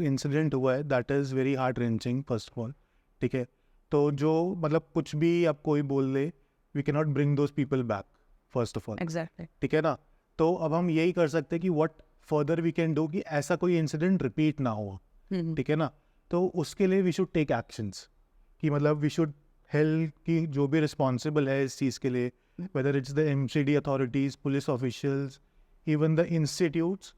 Incident हुआ है that is very heart wrenching first of all, ठीक है। तो जो मतलब कुछ भी आप कोई बोल दे, we can not bring those people back first of all, exactly. ठीक है ना। तो अब हम यही कर सकते हैं कि what further we can do कि ऐसा कोई इंसिडेंट रिपीट ना हो, ठीक है ना। तो उसके लिए वी शुड टेक एक्शंस कि मतलब वी शुड हेल्प कि जो भी रिस्पॉन्सिबल है इस चीज़ के लिए, whether it's the MCD authorities, police officials, even the institutes,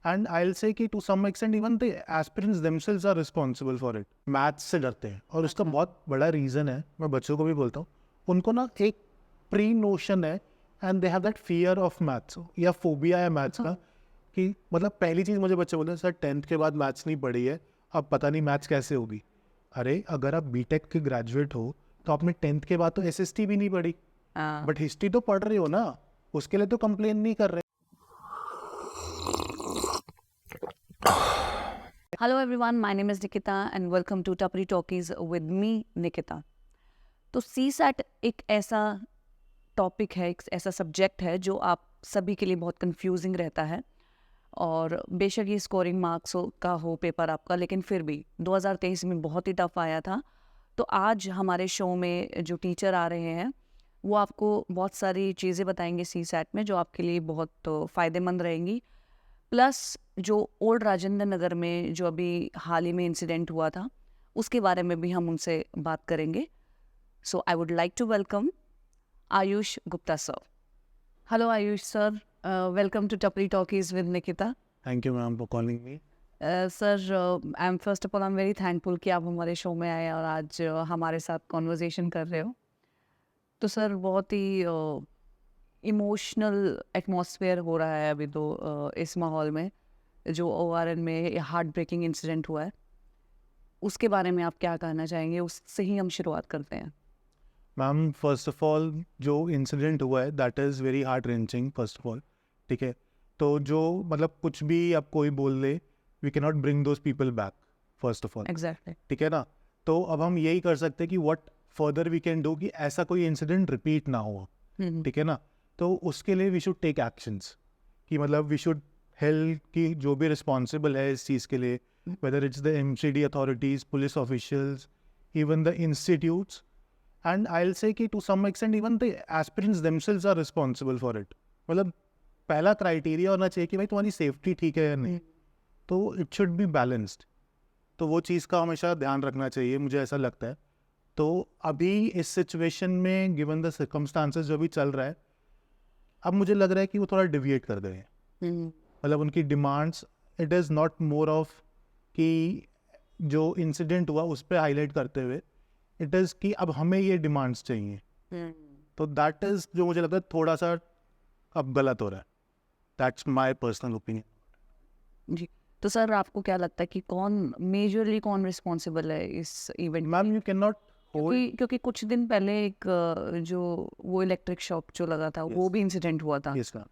and I will say कि to some extent even the aspirants themselves are responsible for it. Maths से डरते हैं और उसका बहुत बड़ा रीज़न है, मैं बच्चों को भी बोलता हूँ, उनको ना एक प्री नोशन है and they have that fear of maths या फोबिया है मैथ्स का, कि मतलब पहली चीज़ मुझे बच्चे बोलते हैं सर 10th के बाद मैथ्स नहीं पढ़ी है, अब पता नहीं मैथ्स कैसे होगी। अरे अगर आप बीटेक के ग्रेजुएट हो तो आपने 10th के बाद तो एसएसटी भी नहीं पढ़ी, बट हिस्ट्री तो पढ़ रहे हो ना, उसके लिए तो कंप्लेन नहीं कर रहे। Hello everyone, my name is Nikita and welcome to Tapri talkies with me Nikita. तो सीसैट एक ऐसा टॉपिक है, एक ऐसा सब्जेक्ट है जो आप सभी के लिए बहुत कंफ्यूजिंग रहता है। और बेशक ये स्कोरिंग मार्क्स का हो पेपर आपका, लेकिन फिर भी 2023 में बहुत ही टफ आया था। तो आज हमारे शो में जो टीचर आ रहे हैं वो आपको बहुत सारी चीज़ें बताएंगे सीसैट में, जो आपके लिए बहुत फ़ायदेमंद रहेंगी। प्लस जो ओल्ड राजेंद्र नगर में जो अभी हाल ही में इंसिडेंट हुआ था, उसके बारे में भी हम उनसे बात करेंगे। So I would like to welcome Ayush Gupta sir. Hello Ayush sir, welcome to Tapri talkies with Nikita. Thank you ma'am for calling me. Sir, I am first of all I am very thankful कि आप हमारे शो में आए और आज हमारे साथ कॉन्वर्जेशन कर रहे हो। तो सर, बहुत ही इमोशनल एटमॉस्फेयर हो रहा है अभी तो इस माहौल में, जो ओआरएन में हार्ट ब्रेकिंग इंसिडेंट हुआ है, उसके बारे में आप क्या कहना चाहेंगे? उससे ही हम शुरुआत करते हैं। मैम फर्स्ट ऑफ ऑल जो इंसिडेंट हुआ है that is very heart wrenching first of all, ठीक है। तो जो मतलब कुछ भी आप कोई बोल दे, we can not bring those people back first of all, exactly. ठीक है ना। तो अब हम यही कर सकते हैं कि what further we can do कि ऐसा कोई इंसिडेंट रिपीट ना हो, ठीक है ना। तो उसके लिए वी शुड टेक एक्शंस कि मतलब वी शुड हेल्प कि जो भी रिस्पॉन्सिबल है इस चीज़ के लिए, whether it's the MCD authorities, police officials, even the institutes, and I will say कि to some extent even the aspirants themselves are responsible for it. मतलब पहला क्राइटेरिया होना चाहिए कि भाई तुम्हारी सेफ्टी ठीक है या नहीं, तो इट शुड बी बैलेंस्ड। तो वो चीज़ का हमेशा ध्यान रखना चाहिए, मुझे ऐसा लगता है। तो अभी इस सिचुएशन में गिवन द सर्कमस्टांसेस जो भी चल रहा है, अब मुझे लग रहा है कि वो थोड़ा डिविएट कर गए हैं। मतलब उनकी demands, it is not more of कि जो इंसिडेंट हुआ उस पर हाईलाइट करते हुए, इट इज़ कि अब हमें ये डिमांड्स चाहिए। तो दैट इज़ जो मुझे लगता है थोड़ा सा अब गलत हो रहा है। That's my personal opinion. जी। तो सर, आपको क्या लगता है कि कौन रिस्पॉन्सिबल है इस event? Ma'am you can not क्योंकि कुछ दिन पहले एक जो वो इलेक्ट्रिक शॉक जो लगा था, वो भी इंसिडेंट हुआ था। Yes ma'am.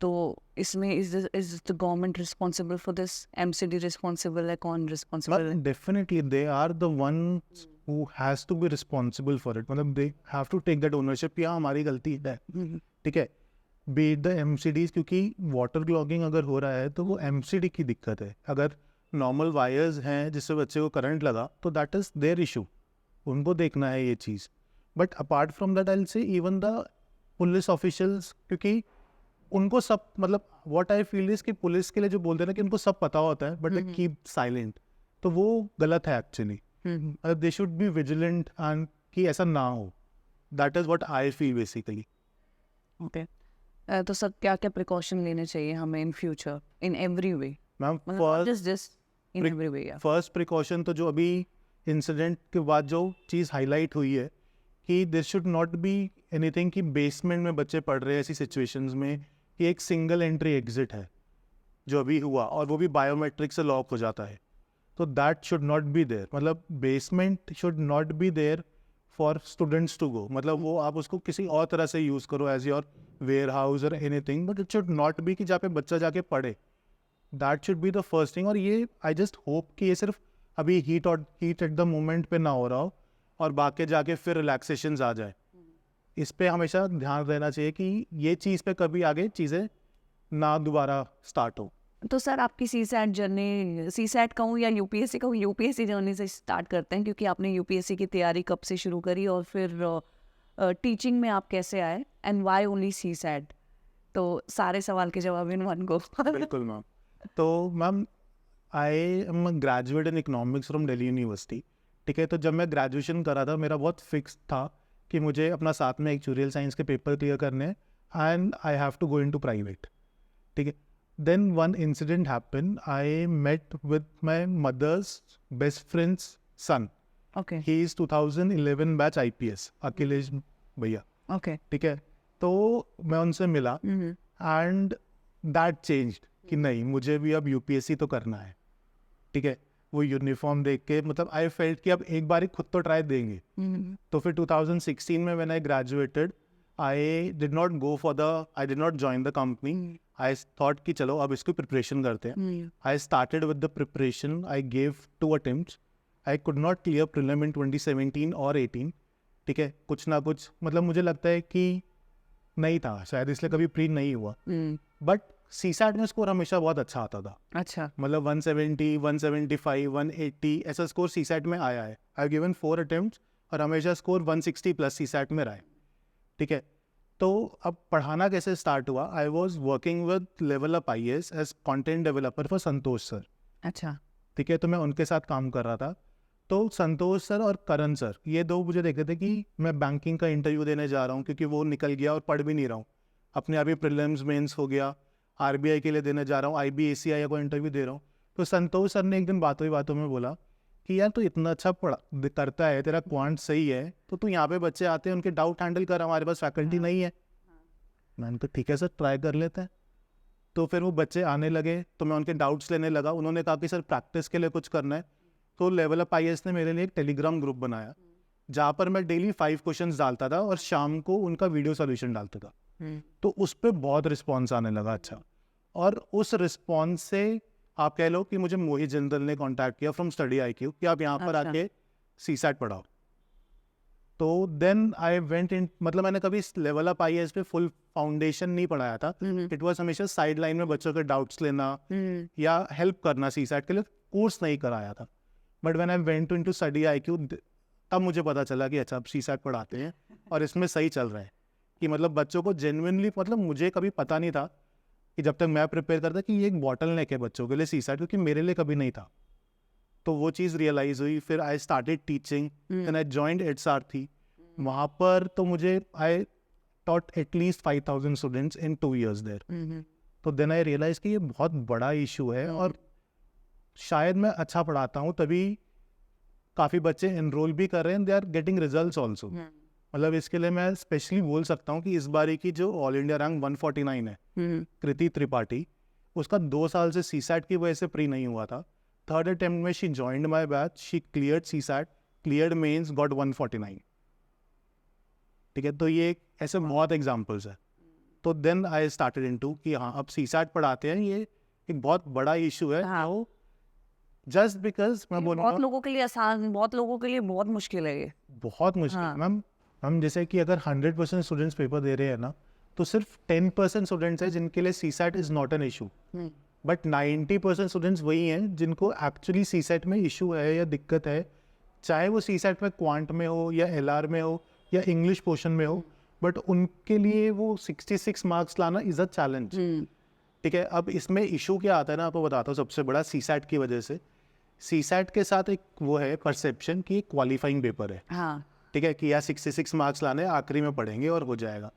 तो इसमें is the government responsible for this? MCD responsible है? कौन रिस्पॉन्सिबल है? Definitely they are the ones who has to be responsible for it। मतलब they have to take that ownership कि हाँ हमारी गलती है, ठीक है। बी द एमसीडीज, क्योंकि वाटर क्लॉगिंग अगर हो रहा है तो वो एमसीडी की दिक्कत है। अगर नॉर्मल वायर्स हैं जिससे बच्चे को करंट लगा तो दैट इज़ देयर इशू, उनको देखना है ये चीज़। But apart from that I will say even the police officials, क्योंकि उनको सब मतलब व्हाट आई फील इज कि पुलिस के लिए जो बोलते हैं ना कि उनको सब पता होता है बट दे कीप साइलेंट, तो वो गलत है actually. They should be vigilant and कि ऐसा ना हो। That is what I feel basically. Okay. तो सर, क्या क्या प्रिकॉशन लेने चाहिए हमें in future in every way? Ma'am just in every way. First precaution तो जो अभी इंसिडेंट के बाद जो चीज़ हाईलाइट हुई है कि this should not be anything कि बेसमेंट में बच्चे पढ़ रहे हैं ऐसी सिचुएशंस में कि एक सिंगल एंट्री एग्जिट है जो अभी हुआ और वो भी बायोमेट्रिक से लॉक हो जाता है, तो that should not be there. मतलब basement should not be there for students to go. मतलब वो आप उसको किसी और तरह से यूज़ करो एज योर वेयर हाउस और anything, but it should not B कि जहाँ पे बच्चा जाके पढ़े। That should be the first thing. और ये आई जस्ट होप कि ये सिर्फ अभी हीट एट द मोमेंट पे ना हो रहा हो और बाकी जाके फिर रिलैक्सेशंस आ जाए। इस पे हमेशा ध्यान देना चाहिए कि ये चीज़ पे कभी आगे चीज़ें ना दोबारा स्टार्ट हो। तो सर आपकी CSAT journey, CSAT कहूँ या यूपीएससी कहूँ, यूपीएससी जर्नी से स्टार्ट करते हैं, क्योंकि आपने यूपीएससी की तैयारी कब से शुरू करी और फिर टीचिंग में आप कैसे आए, and why only CSAT? तो सारे सवाल के जवाब इन वन गो। बिल्कुल मैम। तो ma'am I am graduate in economics from Delhi university. ठीक है, तो जब मैं ग्रेजुएशन कर रहा था मेरा बहुत फिक्स था कि मुझे अपना साथ में एक्चुरियल साइंस के पेपर क्लियर करने हैं and I have to go into private. ठीक है, then one incident happen, I met with my mother's best friend's son. Okay he is 2011 batch IPS, Akhilesh भैया। ओके। ठीक है, तो मैं उनसे मिला एंड दैट चेंज्ड कि नहीं मुझे भी अब UPSC तो करना है। ठीक है, वो यूनिफॉर्म देख के मतलब आई फेल्ट कि अब एक बार खुद तो ट्राई देंगे। तो फिर 2016 में when I graduated I did not join the company. I thought कि चलो अब इसकी प्रिपरेशन करते हैं। I started with the preparation, I gave 2 attempts. I could not clear prelim in 2017 और 18। ठीक है, कुछ ना कुछ मतलब मुझे लगता है कि नहीं था शायद, इसलिए कभी प्री नहीं हुआ। बट CSAT में स्कोर हमेशा बहुत अच्छा आता था। अच्छा। मतलब 170, 175, 180 ऐसा स्कोर CSAT में आया है। आई गिवन 4 अटेम्प्ट्स और हमेशा स्कोर 160 प्लस CSAT में रहा है। ठीक है, तो अब पढ़ाना कैसे स्टार्ट हुआ? I was working with level up IAS as content developer for Santosh sir. अच्छा। ठीक है, तो मैं उनके साथ काम कर रहा था। तो संतोष सर और करण सर ये दो मुझे देख रहे थे कि मैं बैंकिंग का इंटरव्यू देने जा रहा हूँ, क्योंकि वो निकल गया और पढ़ भी नहीं रहा हूँ। अपने अभी प्रीलिम्स मेंस हो गया, RBI के लिए देने जा रहा हूँ, IBACI को इंटरव्यू दे रहा हूँ। तो संतोष सर ने एक दिन बातों में बोला कि यार तू इतना अच्छा पढ़ा करता है, तेरा क्वांट सही है, तो तू यहाँ पे बच्चे आते हैं उनके डाउट हैंडल कर, हमारे पास फैकल्टी नहीं है। मैंने तो ठीक है सर ट्राई कर लेते हैं। तो फिर वो बच्चे आने लगे तो मैं उनके डाउट्स लेने लगा। उन्होंने कहा कि सर प्रैक्टिस के लिए कुछ करना है, तो लेवल अप IAS ने मेरे लिए एक टेलीग्राम ग्रुप बनाया जहाँ पर मैं डेली 5 क्वेश्चंस डालता था और शाम को उनका वीडियो सोल्यूशन डालता था। तो उस पर बहुत रिस्पॉन्स आने लगा अच्छा, और उस रिस्पॉन्स से आप कह लो कि मुझे मोहित जिंदल ने कांटेक्ट किया फ्रॉम स्टडी IQ कि आप यहाँ पर आके CSAT पढ़ाओ। तो देन आई वेंट इन, मतलब मैंने कभी लेवल अप IAS पे फुल फाउंडेशन नहीं पढ़ाया था। इट वाज हमेशा साइड लाइन में बच्चों के डाउट्स लेना या हेल्प करना, CSAT के लिए कोर्स नहीं कराया था। But when I went into study IQ तब मुझे पता चला कि अच्छा अब CSAT पढ़ाते हैं और इसमें सही चल रहा है, कि मतलब बच्चों को जेन्युइनली, मतलब मुझे कभी पता नहीं था कि जब तक मैं प्रिपेयर करता कि ये एक बॉटल नेक है बच्चों के लिए CSAT, क्योंकि मेरे लिए कभी नहीं था। तो वो चीज़ रियलाइज हुई। फिर I started teaching, then I joined HRT। वहाँ पर तो मुझे I taught at least 5000 students in 2 years there. तो देन आई रियलाइज कि ये बहुत बड़ा इशू है और शायद मैं अच्छा पढ़ाता हूँ तभी काफ़ी बच्चे एनरोल भी कर रहे हैं, they are getting results also. मतलब इसके लिए मैं स्पेशली बोल सकता हूँ कि इस बारी की जो ऑल इंडिया रैंक 149 है कृति त्रिपाठी, उसका 2 साल से CSAT की वजह से प्री नहीं हुआ था। 3rd अटेम्प्ट में she joined my batch, she cleared CSAT, cleared mains, got 149। ठीक है, तो ये ऐसे बहुत एग्जाम्पल्स है। तो देन आई स्टार्टेड इनटू कि हाँ अब CSAT पढ़ाते हैं, ये एक बहुत बड़ा इशू है। हाँ। जस्ट बिकॉज मैं बोलूँगा बहुत लोगों के लिए आसान, बहुत लोगों के लिए बहुत मुश्किल है ये। बहुत मुश्किल है मैम। हम जैसे कि अगर 100% स्टूडेंट्स पेपर दे रहे हैं ना, तो सिर्फ 10% स्टूडेंट्स हैं जिनके लिए CSAT is not an issue, but 90% students वही हैं जिनको एक्चुअली CSAT में इशू है या दिक्कत है, चाहे वो CSAT में क्वांट में हो या LR में हो या इंग्लिश पोर्शन में हो, बट उनके लिए वो 66 मार्क्स लाना इज अ चैलेंज। ठीक है, अब इसमें इशू क्या आता है ना, आपको बताता हूँ। सबसे बड़ा CSAT की वजह से, CSAT के साथ एक वो है परसेप्शन कि क्वालिफाइंग पेपर है। हाँ। ठीक है, कि यार 66 मार्क्स लाने, आखिरी में पढ़ेंगे और हो जाएगा।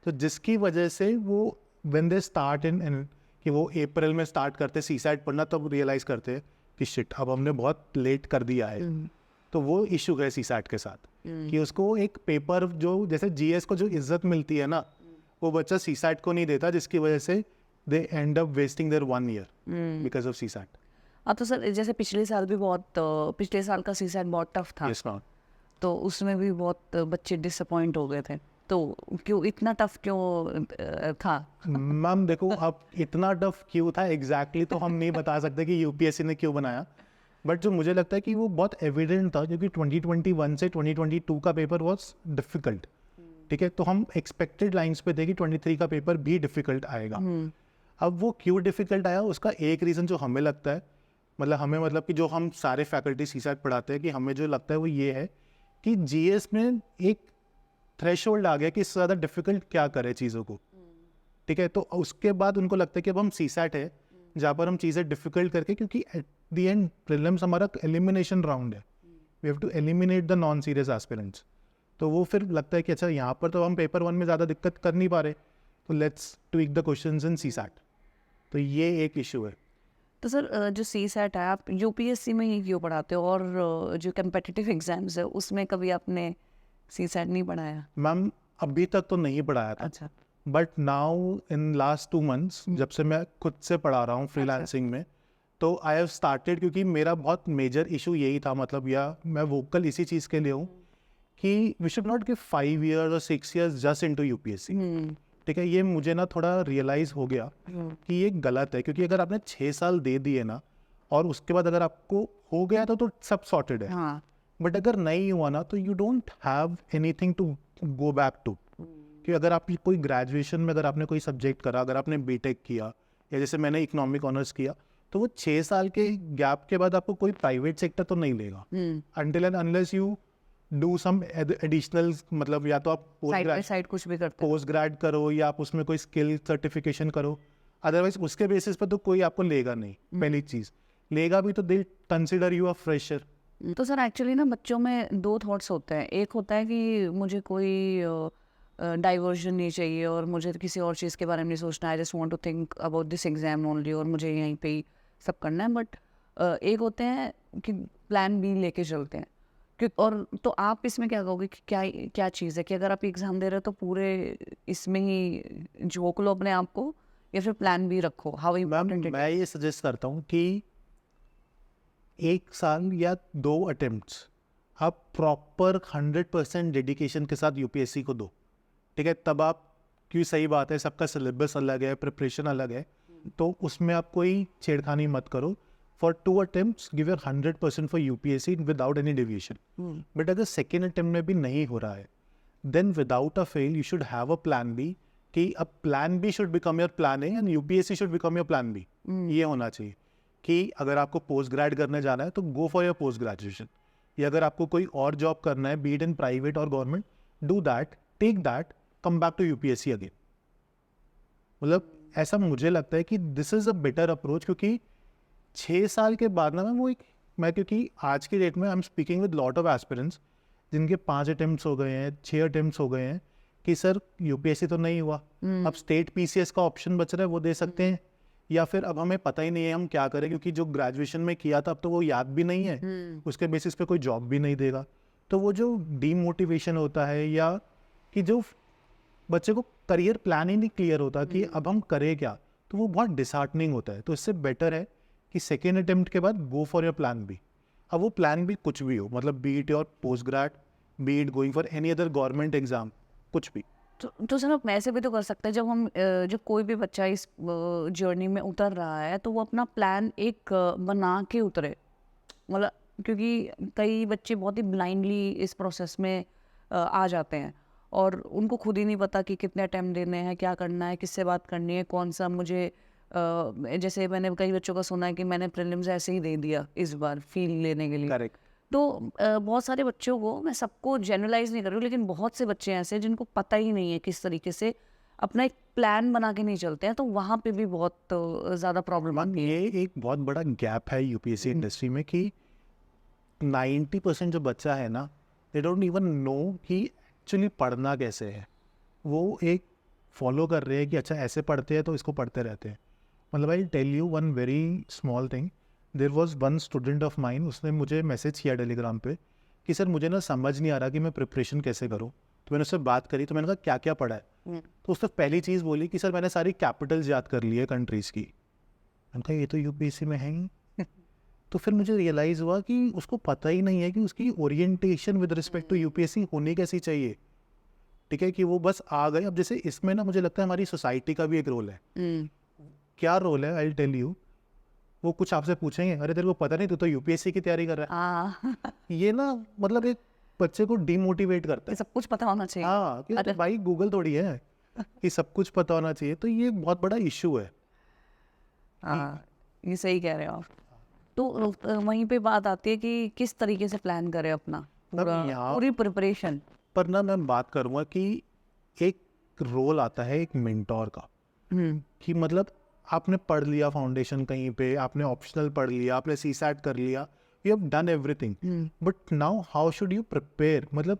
तो जिसकी वजह से वो व्हेन दे स्टार्ट इन कि वो अप्रैल में स्टार्ट करते CSAT पढ़ना, तब रियलाइज़ करते कि शिट अब हमने बहुत लेट कर दिया है। तो वो इशू है CSAT के साथ कि उसको एक पेपर जो जैसे GS को जो इज्जत मिलती है ना, वो बच्चा CSAT को नहीं देता, जिसकी वजह से they end up wasting their 1 year because of CSAT। अब तो सर जैसे पिछले साल भी बहुत, पिछले साल का CSAT बहुत टफ था। Yes, ma'am. तो उसमें भी बहुत बच्चे डिसअपॉइंट हो गए थे। तो क्यों इतना टफ क्यों था? मैम देखो, अब इतना टफ क्यों था एग्जैक्टली तो हम नहीं बता सकते कि UPSC ने क्यों बनाया, बट जो मुझे लगता है कि वो बहुत एविडेंट था, क्योंकि 2021 से 2022 का पेपर वॉज डिफिकल्ट। ठीक है, तो हम एक्सपेक्टेड लाइंस पे थे कि 23 का पेपर भी डिफिकल्ट आएगा। अब वो क्यों डिफ़िकल्ट आया, उसका एक रीज़न जो हमें लगता है, मतलब कि जो हम सारे फैकल्टी सीसैट पढ़ाते हैं, कि हमें जो लगता है वो ये है कि जीएस में एक थ्रेशोल्ड आ गया कि इससे ज़्यादा डिफ़िकल्ट क्या करे चीज़ों को, ठीक है। तो उसके बाद उनको लगता है कि अब हम सीसैट है जहाँ पर हम चीज़ें डिफ़िकल्ट करके, क्योंकि एट द एंड प्रीलिम्स हमारा एलिमिनेशन राउंड है, we have to eliminate the non serious aspirants. तो वो फिर लगता है कि अच्छा यहाँ पर तो हम पेपर 1 में ज़्यादा दिक्कत कर नहीं पा रहे, तो let's tweak the questions in CSAT. तो ये एक इशू है। तो सर जो सी सेट है आप यूपीएससी में ही क्यों पढ़ाते हो, और जो कम्पिटिटिव एग्जाम्स है उसमें कभी आपने सी सेट नहीं पढ़ाया? मैम अभी तक तो नहीं पढ़ाया था, अच्छा। But now in last 2 months जब से मैं खुद से पढ़ा रहा हूँ फ्रीलांसिंग में, तो आई हैव स्टार्टेड, क्योंकि मेरा बहुत मेजर इशू यही था, मतलब या मैं वोकल इसी चीज़ के लिए हूँ कि we should not give 5 years और 6 years जस्ट इनटू यूपीएससी, ठीक है। ये मुझे ना थोड़ा रियलाइज़ हो गया कि ये गलत है, क्योंकि अगर आपने 6 साल दे दिए ना और उसके बाद अगर आपको हो गया तो सब सॉर्टेड है, हाँ। बट अगर नहीं हुआ ना तो you don't have anything to go back to. कि अगर आप कोई ग्रेजुएशन में अगर आपने कोई सब्जेक्ट करा, अगर आपने बीटेक किया या जैसे मैंने इकोनॉमिक ऑनर्स किया, तो वो 6 साल के गैप के बाद आपको कोई प्राइवेट सेक्टर तो नहीं लेगा until and unless you do some additional, मतलब या तो आप साइड बाय साइड कुछ भी करते हो। पोस्ट ग्रेड करो या आप उसमें कोई स्किल सर्टिफिकेशन करो, अदरवाइज उसके बेसिस पर तो कोई आपको लेगा नहीं। पहली चीज़, लेगा भी तो they consider you a fresher. तो सर एक्चुअली ना बच्चों में दो थॉट्स होते हैं। एक होता है कि मुझे कोई डाइवर्जन नहीं चाहिए और मुझे किसी और चीज़ के बारे में नहीं सोचना, I just want to think about this exam only, और मुझे यहीं पे ही सब करना है। बट एक होते हैं कि प्लान बी लेके चलते हैं। और तो आप इसमें क्या कहोगे कि क्या क्या चीज़ है कि अगर आप एग्ज़ाम दे रहे हो तो पूरे इसमें ही झोंक लो अपने आप को, या फिर प्लान बी रखो? How important it? मैं ये सजेस्ट करता हूँ कि 1 साल या 2 अटेम्प्ट्स आप प्रॉपर 100% डेडिकेशन के साथ यूपीएससी को दो, ठीक है। तब आप, क्योंकि सही बात है सबका सिलेबस अलग है, प्रिपरेशन अलग है, तो उसमें आप कोई छेड़खानी मत करो। For 2 attempts give your 100% for UPSC without any deviation. But अगर सेकेंड अटेम्प्ट में भी नहीं हो रहा है, then without a fail you should have a plan B, कि अब plan B should become your plan A and UPSC should become your plan B. ये होना चाहिए कि अगर आपको पोस्ट ग्रेड करने जाना है तो go for your post graduation, या अगर आपको कोई और जॉब करना है, बी इट इन प्राइवेट और government, do that, take that, come back to UPSC again. मतलब ऐसा मुझे लगता है कि this is a better approach, क्योंकि 6 साल के बाद ना मैं क्योंकि आज की डेट में I am speaking with lot of aspirants जिनके 5 अटेम्प्ट्स हो गए हैं, 6 अटेम्प्ट्स हो गए हैं, कि सर यूपीएससी तो नहीं हुआ, अब स्टेट पीसीएस का ऑप्शन बच रहा है, वो दे सकते हैं, या फिर अब हमें पता ही नहीं है हम क्या करें, क्योंकि जो ग्रेजुएशन में किया था अब तो वो याद भी नहीं है, उसके बेसिस पे कोई जॉब भी नहीं देगा। तो वो जो डीमोटिवेशन होता है, या कि जो बच्चे को करियर प्लान ही नहीं क्लियर होता कि अब हम करें क्या, तो वो बहुत डिसहार्टनिंग होता है। तो इससे बेटर है कि सेकेंड अटेम्प्ट के बाद go for your plan B. अब वो प्लान बी कुछ भी हो, मतलब be it your post grad, be it going for any other government exam, कुछ भी। तो सर आप ऐसे भी तो कर सकते हैं, जब हम जब कोई भी बच्चा इस जर्नी में उतर रहा है तो वो अपना प्लान एक बना के उतरे। मतलब क्योंकि कई बच्चे बहुत ही ब्लाइंडली इस प्रोसेस में आ जाते हैं और उनको खुद ही नहीं पता कि कितने अटेम्प्ट देने हैं, क्या करना है, किससे बात करनी है, कौन सा मुझे जैसे मैंने कई बच्चों का सुना है कि मैंने प्रीलिम्स ऐसे ही दे दिया इस बार फील लेने के लिए। करेक्ट। तो बहुत सारे बच्चों को, मैं सबको जनरलाइज नहीं कर रही हूँ, लेकिन बहुत से बच्चे ऐसे हैं जिनको पता ही नहीं है किस तरीके से अपना एक प्लान बना के नहीं चलते हैं, तो वहाँ पे भी बहुत ज़्यादा प्रॉब्लम आती है। ये एक बहुत बड़ा गैप है यूपीएससी इंडस्ट्री में कि 90% जो बच्चा है ना, दे डोंट इवन नो कि एक्चुअली पढ़ना कैसे है। वो एक फॉलो कर रहे हैं कि अच्छा ऐसे पढ़ते हैं तो इसको पढ़ते रहते हैं। मतलब I tell you one very small thing, there was one student of mine, उसने मुझे मैसेज किया टेलीग्राम पे कि सर मुझे ना समझ नहीं आ रहा कि मैं प्रिपरेशन कैसे करूँ। तो मैंने उससे बात करी, तो मैंने कहा क्या क्या पढ़ा है, तो उसने पहली चीज़ बोली कि सर मैंने सारी कैपिटल्स याद कर ली है कंट्रीज़ की। मैंने कहा ये तो यूपीएससी में है ही। तो फिर मुझे रियलाइज़ हुआ कि उसको पता ही नहीं है कि उसकी orientation with respect to UPSC होनी कैसी चाहिए। ठीक है, कि वो बस आ गए। अब जैसे इसमें ना मुझे लगता है हमारी सोसाइटी का भी एक रोल है। क्या रोल है, आई विल टेल यू। वो कुछ आपसे पूछेंगे, अरे तेरे को पता नहीं, तू तो यूपीएससी की तैयारी कर रहा है। ये ना मतलब एक बच्चे को डिमोटिवेट करता है। सब कुछ पता होना चाहिए। हाँ, कि भाई गूगल थोड़ी है कि सब कुछ पता होना चाहिए। तो ये बहुत बड़ा इशू है। हाँ, ये सही कह रहे हो आप। तो वहीं पे बात आती है कि किस तरीके से प्लान करें अपना पूरी प्रिपरेशन। पर ना मैं बात करूँगा कि एक रोल आता है एक मेंटोर का, कि मतलब आपने पढ़ लिया फाउंडेशन कहीं पे, आपने ऑप्शनल पढ़ लिया, आपने सीसैट कर लिया, you have done everything, but now how should you prepare? मतलब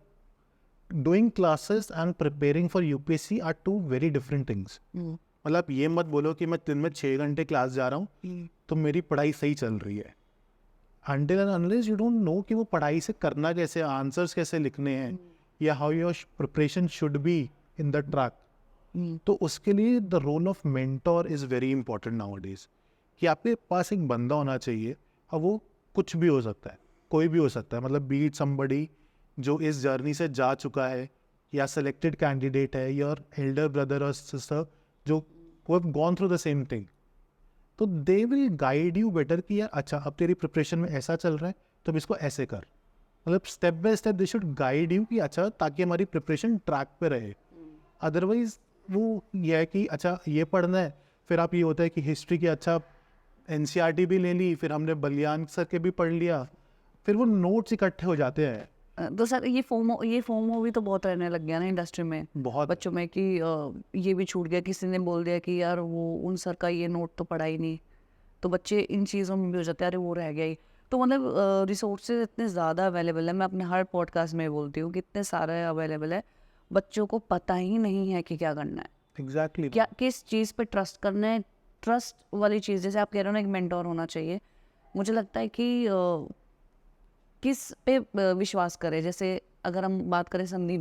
doing classes and preparing for UPSC are two very different things. मतलब ये मत बोलो कि मैं दिन में 6 घंटे क्लास जा रहा हूँ तो मेरी पढ़ाई सही चल रही है, until and unless you don't know कि वो पढ़ाई से करना कैसे, आंसर्स कैसे लिखने हैं, या how your preparation should be in the track. तो उसके लिए the role of mentor is very important nowadays, कि आपके पास एक बंदा होना चाहिए। अब वो कुछ भी हो सकता है, कोई भी हो सकता है, मतलब बीट समबडी जो इस जर्नी से जा चुका है, या सेलेक्टेड कैंडिडेट है, योर एल्डर ब्रदर और सिस्टर जो वो have gone through the same thing, तो they will guide you better कि यार अच्छा अब तेरी प्रिपरेशन में ऐसा चल रहा है तो अब इसको ऐसे कर। मतलब step by step they should guide you कि अच्छा ताकि हमारी प्रिपरेशन ट्रैक पे रहे। अदरवाइज वो ये है कि अच्छा ये पढ़ना है, फिर आप ये होता है कि हिस्ट्री की अच्छा एनसीईआरटी भी ले ली, फिर हमने बलियान सर के भी पढ़ लिया, फिर वो नोट्स इकट्ठे हो जाते हैं। तो सर ये फोमो भी तो बहुत रहने लग गया ना इंडस्ट्री में, बहुत बच्चों में, कि ये भी छूट गया, किसी ने बोल दिया कि यार वो उन सर का ये नोट तो पढ़ा ही नहीं, तो बच्चे इन चीज़ों में भी हो जाते हैं, अरे वो रह गया ही। तो मतलब रिसोर्सेज इतने ज़्यादा अवेलेबल है, मैं अपने हर पॉडकास्ट में बोलती हूँ कि इतने सारे अवेलेबल है, बच्चों को पता ही नहीं है कि क्या करना है, एग्जैक्टली क्या किस चीज़ पे ट्रस्ट करना है। ट्रस्ट वाली चीज़, जैसे आप कह रहे हो ना एक मेंटोर होना चाहिए, मुझे लगता है कि किस पे विश्वास करें। जैसे अगर हम बात करें संदीप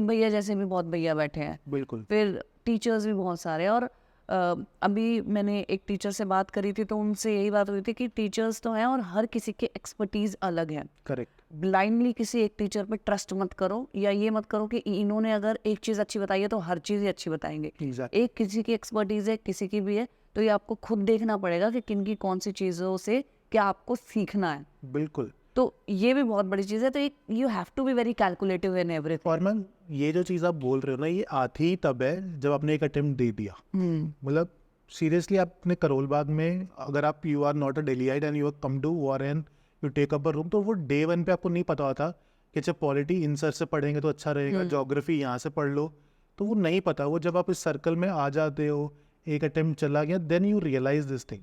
भैया जैसे भी बहुत भैया बैठे हैं, बिल्कुल। फिर टीचर्स भी बहुत सारे, और अभी मैंने एक टीचर से बात करी थी तो उनसे यही बात हुई थी कि टीचर्स तो हैं और हर किसी की एक्सपर्टीज अलग है। करेक्ट। ब्लाइंडली किसी एक टीचर पे ट्रस्ट मत करो, या ये मत करो कि इन्होंने अगर एक चीज़ अच्छी बताई है तो हर चीज़ ही अच्छी बताएंगे। Exactly. एक किसी की एक्सपर्टीज है, किसी की भी है, तो ये आपको खुद देखना पड़ेगा कि किन की कौन सी चीज़ों से क्या आपको सीखना है। बिल्कुल। तो ये भी बहुत बड़ी चीज़ है, तो you have to be very calculative in everything. और मैम ये जो चीज़ आप बोल रहे हो ना, ये आती ही तब है जब आपने एक अटेम्प्ट दे दिया। मतलब सीरियसली आपने करोल बाग में, अगर आप you are not a Delhiite and you come to war and you take up a room, तो वो डे 1 पे आपको नहीं पता होता कि अच्छा पॉलिटी इन सर से पढ़ेंगे तो अच्छा रहेगा, ज्योग्राफी यहाँ से पढ़ लो, तो वो नहीं पता। वो जब आप इस सर्कल में आ जाते हो, एक अटेम्प्ट चला गया, then you realise this thing.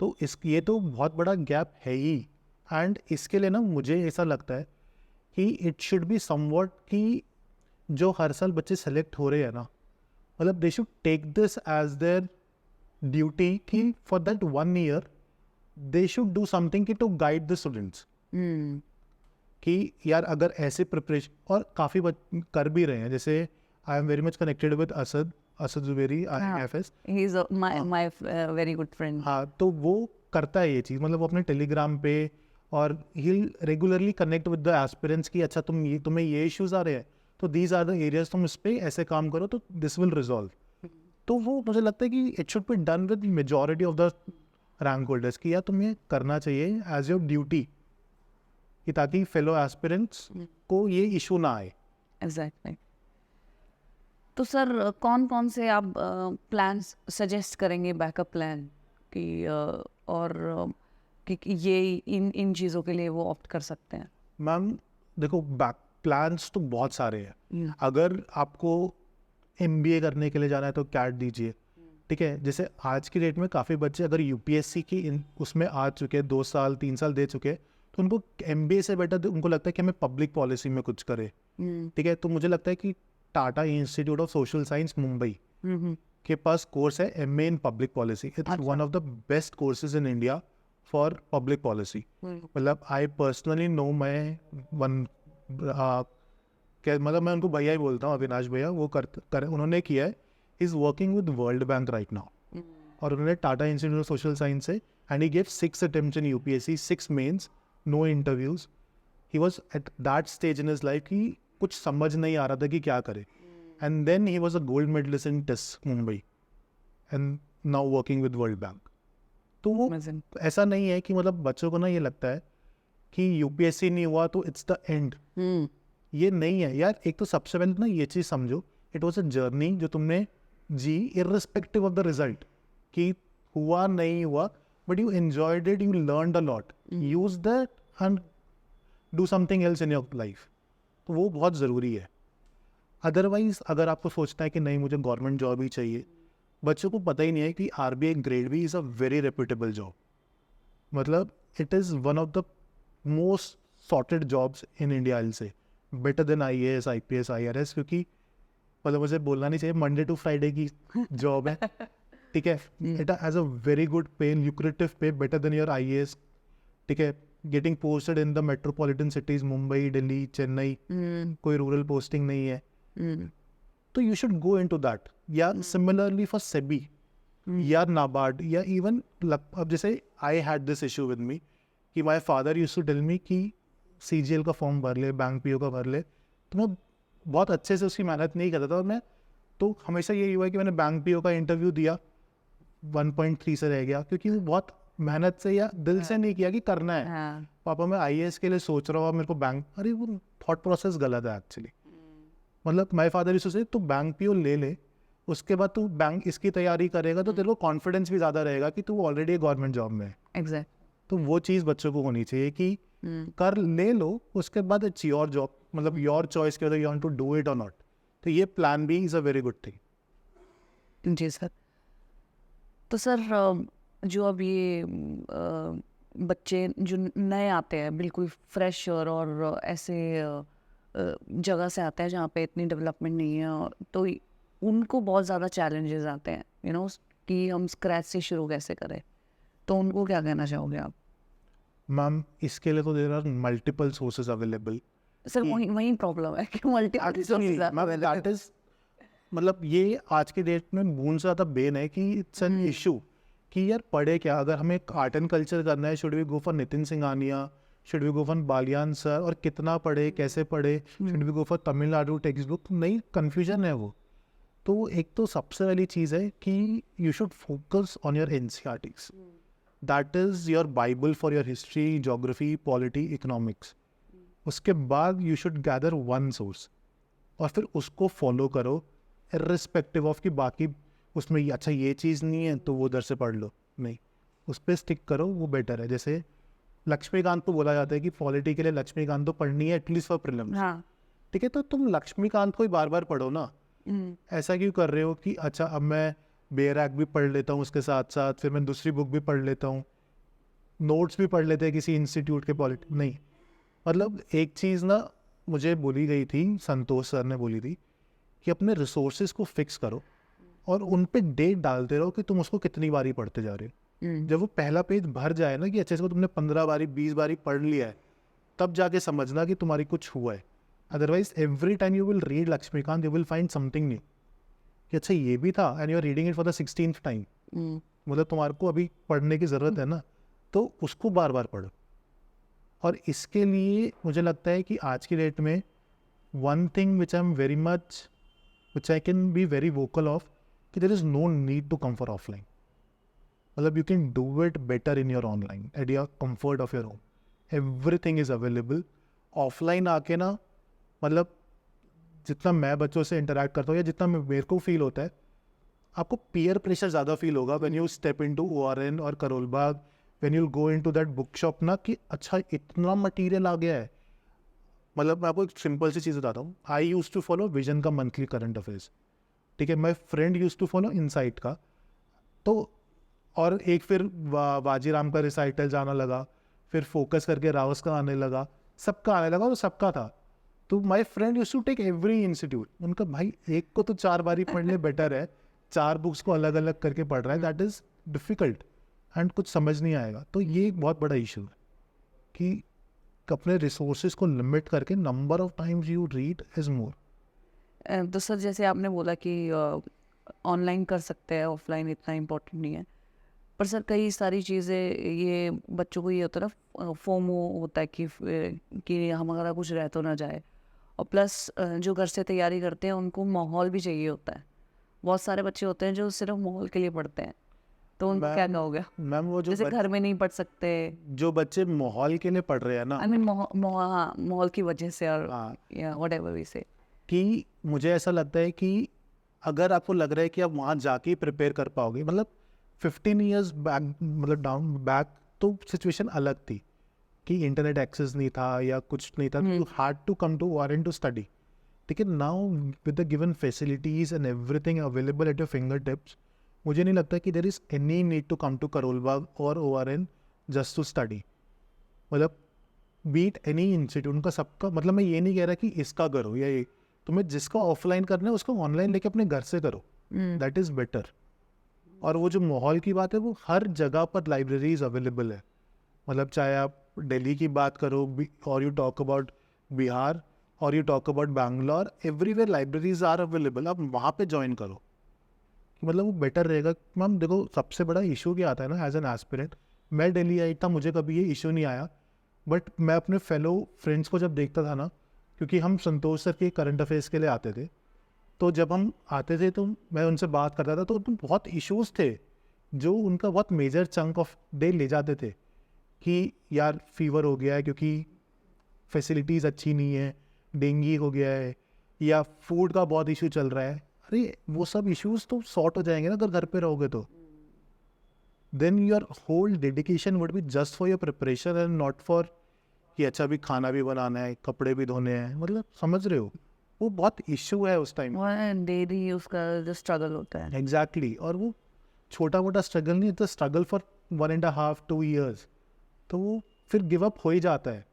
तो ये तो बहुत बड़ा गैप है ही। एंड इसके लिए ना मुझे ऐसा लगता है कि इट शुड बी समवॉट कि जो हर साल बच्चे सेलेक्ट हो रहे हैं ना, मतलब they should take this as their duty कि for that 1 year they should do something कि टू गाइड द स्टूडेंट्स, कि यार अगर ऐसे प्रिपरेशन, और काफ़ी कर भी रहे हैं। जैसे आई am very much connected with Asad Zuberi IFS, he is my very good friend. हाँ, तो वो करता है ये चीज़, मतलब वो अपने टेलीग्राम पे और he regularly connect with the aspirants कि अच्छा तुम्हें ये इश्यूज आ रहे हैं, तो दीज आर द एरियाज, तुम इस पे ऐसे काम करो तो दिस विल रिजॉल्व। तो वो मुझे लगता है कि it should be done with majority of the rank holders, कि यार तुम्हें करना चाहिए एज योर ड्यूटी, कि ताकि फेलो एस्पिरेंट्स को ये इशू ना आए। एग्जैक्टली। तो सर कौन कौन से आप प्लान्स सजेस्ट करेंगे, बैकअप प्लान, कि और कि ये इन चीज़ों के लिए वो ऑप्ट कर सकते हैं? मैम देखो, बैक प्लान्स तो बहुत सारे हैं। अगर आपको MBA करने के लिए जाना है तो कैट दीजिए, ठीक है। जैसे आज की डेट में काफ़ी बच्चे अगर UPSC की उसमें आ चुके हैं, 2 साल 3 साल दे चुके हैं, तो उनको MBA से बेटर उनको लगता है कि हमें पब्लिक पॉलिसी में कुछ करें, ठीक है। तो मुझे लगता है कि Tata institute of social science Mumbai के पास कोर्स है MA in public policy. It's one of the best courses in India for public policy. मतलब आई पर्सनली नो, मतलब मैं उनको भैया ही बोलता हूँ, अविनाश भैया, वो उन्होंने किया है, is working with World Bank right now, और उन्होंने Tata institute of social science से, and he gave 6 attempts in UPSC, 6 mains, no interviews. He was at that stage in his life कि कुछ समझ नहीं आ रहा था कि क्या करे, and then he was a gold medalist in test Mumbai and now working with World Bank. तो वो ऐसा नहीं है कि मतलब बच्चों को ना ये लगता है कि UPSC नहीं हुआ तो इट्स द एंड, ये नहीं है यार। एक तो सबसे पहले ना ये चीज़ समझो, इट वॉज अ जर्नी जो तुमने जी इर्रिस्पेक्टिव ऑफ द रिजल्ट, कि हुआ नहीं हुआ, but you enjoyed it, you learned a lot, use that and do something else in your life. तो वो बहुत ज़रूरी है। अदरवाइज अगर आपको सोचना है कि नहीं मुझे गवर्नमेंट जॉब ही चाहिए, बच्चों को पता ही नहीं है कि RBI grade B is a very reputable job. मतलब it is one of the most sorted jobs in India, I will say better than IAS IPS IRS, क्योंकि मतलब मुझे बोलना नहीं चाहिए, मंडे टू फ्राइडे की जॉब है, ठीक है। It has a very good pay, lucrative pay, better than your IAS, ठीक है। Getting posted in the metropolitan cities, Mumbai, Delhi, Chennai, कोई रूरल पोस्टिंग नहीं है, तो you should go into that. या सिमिलरली फॉर सेबी या नाबार्ड या इवन, अब जैसे I had this issue with me कि my father used to tell me कि CGL का फॉर्म भर ले, बैंक PO का भर ले, तो मैं बहुत अच्छे से उसकी मेहनत नहीं करता था। और मैं तो हमेशा यही हुआ कि मैंने बैंक PO का इंटरव्यू दिया, 1.3 से रह गया, क्योंकि वो बहुत मेहनत से या दिल से नहीं किया कि करना है। हाँ, पापा मैं IAS के लिए सोच रहा हूँ, मेरे को बैंक, अरे वो थॉट प्रोसेस गलत है एक्चुअली। मतलब माय फादर यूज्ड टू से तू बैंक PO ले ले, उसके बाद तू बैंक इसकी तैयारी करेगा तो तेरे को कॉन्फिडेंस भी ज़्यादा रहेगा कि तू ऑलरेडी गवर्नमेंट जॉब में है। एग्जैक्ट। तो वो चीज़ बच्चों को होनी चाहिए कि कर ले लो, उसके बाद इट्स योर जॉब, मतलब योर चॉइस के, you want to do it और नॉट। तो ये plan B is a very good thing. जी सर। तो सर जो अब ये बच्चे जो नए आते हैं, बिल्कुल फ्रेश और ऐसे जगह से आते हैं जहाँ पे इतनी डेवलपमेंट नहीं है, तो उनको बहुत ज़्यादा चैलेंजेस आते हैं, यू नो, कि हम स्क्रैच से शुरू कैसे करें। तो उनको क्या कहना चाहोगे आप? मैम इसके लिए तो there are multiple sources available. Sir वही वही प्रॉब्लम है कि मल्टीपल सोर्सेज। मतलब ये आज के डेट में बूंद से ज़्यादा बेन है कि इट्स एन इशू कि यार पढ़े क्या। अगर हमें आर्ट एंड कल्चर करना है, should we go for Nitin Singhania, should we go for Baliyan sir, और कितना पढ़े, कैसे पढ़े, should we go for Tamil Nadu textbook, नहीं कन्फ्यूजन है वो। तो एक तो सबसे पहली चीज़ है कि you should focus on your NCERTs, that is your Bible for your history, geography, polity, economics. उसके बाद you should gather one source और फिर उसको फॉलो करो, इर्रिस्पेक्टिव ऑफ कि बाकी उसमें अच्छा ये चीज़ नहीं है तो वो उधर से पढ़ लो, नहीं, उस पर स्टिक करो, वो बेटर है। जैसे लक्ष्मीकांत को बोला जाता है कि पॉलिटी के लिए लक्ष्मीकांत तो पढ़नी है एटलीस्ट फॉर प्रीलिम्स, हाँ। ठीक है। तो तुम लक्ष्मीकांत को ही बार बार पढ़ो ना। ऐसा क्यों कर रहे हो कि अच्छा अब मैं बेरैक भी पढ़ लेता हूँ उसके साथ साथ, फिर मैं दूसरी बुक भी पढ़ लेता हूँ, नोट्स भी पढ़ लेते हैं किसी इंस्टीट्यूट के पॉलिटी, नहीं। मतलब एक चीज़ ना मुझे बोली गई थी, संतोष सर ने बोली थी कि अपने रिसोर्सेज को फिक्स करो और उन पे डेट डालते रहो कि तुम उसको कितनी बारी पढ़ते जा रहे हो। जब वो पहला पेज भर जाए ना कि अच्छा इसको तुमने 15 बारी 20 बारी पढ़ लिया है, तब जाके समझना कि तुम्हारी कुछ हुआ है। Otherwise every time you will read Laxmikanth, you will find something new कि अच्छा ये भी था, and you are reading it for the 16th time. मतलब तुम्हारे को अभी पढ़ने की ज़रूरत है ना, तो उसको बार बार पढ़ो। और इसके लिए मुझे लगता है कि आज की डेट में one thing which I am very much, which I can be very vocal of, कि there is no need to come for offline. मतलब you can do it better in your online at your comfort of your home, everything is available. Offline आके ना, मतलब जितना मैं बच्चों से interact करता हूँ या जितना मेरे को फील होता है, आपको पीयर प्रेशर ज़्यादा फील होगा when you step into ORN और Karol Bagh, when you go into that book shop ना, कि अच्छा इतना मटेरियल आ गया है। मतलब मैं आपको एक सिंपल सी चीज़ बताता हूँ। I use to follow Vision का मंथली करंट अफेयर्स, ठीक है। My friend use to follow Insight का, तो और एक फिर बाजीराम का रिसाइटल जाना लगा, फिर फोकस करके रावस का आने लगा, सबका आने लगा, और सबका था। तो my friend use to take every institute. उनका भाई एक को तो 4 बारी पढ़ने बेटर है, 4 बुक्स को अलग अलग करके पढ़ रहा है, दैट इज़ डिफ़िकल्ट एंड कुछ समझ नहीं आएगा। तो ये एक बहुत बड़ा इशू है कि अपने रिसोर्सेज को लिमिट करके number of times you read is more. तो सर जैसे आपने बोला कि ऑनलाइन कर सकते हैं, ऑफलाइन इतना इम्पोर्टेंट नहीं है, पर सर कई सारी चीज़ें, ये बच्चों को ये होता है ना, फोमो होता है कि हमारा कुछ रह तो ना जाए, और प्लस जो घर से तैयारी करते हैं उनको माहौल भी चाहिए होता है। बहुत सारे बच्चे होते हैं जो सिर्फ माहौल के लिए पढ़ते हैं, तो उनको क्या कहोगे? मैम वो जो जैसे घर में नहीं पढ़ सकते, जो बच्चे माहौल के लिए पढ़ रहे हैं ना, आई मीन माहौल की वजह से, और या व्हाटएवर वी से, कि मुझे ऐसा लगता है कि अगर आपको लग रहा है कि आप वहाँ जाके प्रिपेयर कर पाओगे, मतलब 15 ईयर्स बैक मतलब डाउन बैक तो सिचुएशन अलग थी कि इंटरनेट एक्सेस नहीं था या कुछ नहीं था, you had to come to ORN to study. ठीक है, now with the given facilities and everything available at your finger tips, मुझे नहीं लगता कि there is any need to come to Karol Bagh और ORN जस्ट टू स्टडी. मतलब be it any institute, उनका सबका मतलब मैं ये नहीं कह रहा कि इसका करो या ये, तुम्हें जिसको ऑफलाइन करना है उसको ऑनलाइन लेके अपने घर से करो, दैट इज़ बेटर. और वो जो माहौल की बात है वो हर जगह पर लाइब्रेरीज अवेलेबल है. मतलब चाहे आप दिल्ली की बात करो और यू टॉक अबाउट बिहार और you talk about Bangalore, everywhere libraries are available. आप वहाँ पे ज्वाइन करो, मतलब वो बेटर रहेगा. मैम देखो सबसे बड़ा इशू क्या आता है ना, एज एन एस्पिरेंट मैं दिल्ली आई था, मुझे कभी ये इशू नहीं आया, बट मैं अपने फेलो फ्रेंड्स को जब देखता था ना, क्योंकि हम संतोष सर के करंट अफेयर्स के लिए आते थे, तो जब हम आते थे तो मैं उनसे बात करता था तो उनको बहुत इश्यूज थे जो उनका बहुत मेजर चंक ऑफ डे ले जाते थे कि यार फीवर हो गया है क्योंकि फैसिलिटीज़ अच्छी नहीं है, डेंगू हो गया है, या फूड का बहुत इशू चल रहा है. अरे वो सब इश्यूज तो सॉर्ट हो जाएंगे ना अगर घर पे रहोगे तो. Then your whole dedication would be just for your preparation and not for कि अच्छा भी खाना भी बनाना है, कपड़े भी धोने हैं. मतलब समझ रहे हो, वो बहुत इश्यू है उस टाइम. डेली उसका जो स्ट्रगल होता है. एग्जैक्टली. और वो छोटा मोटा स्ट्रगल नहीं, इट्स स्ट्रगल फॉर 1.5-2 years. तो वो फिर गिव अप हो ही जाता है.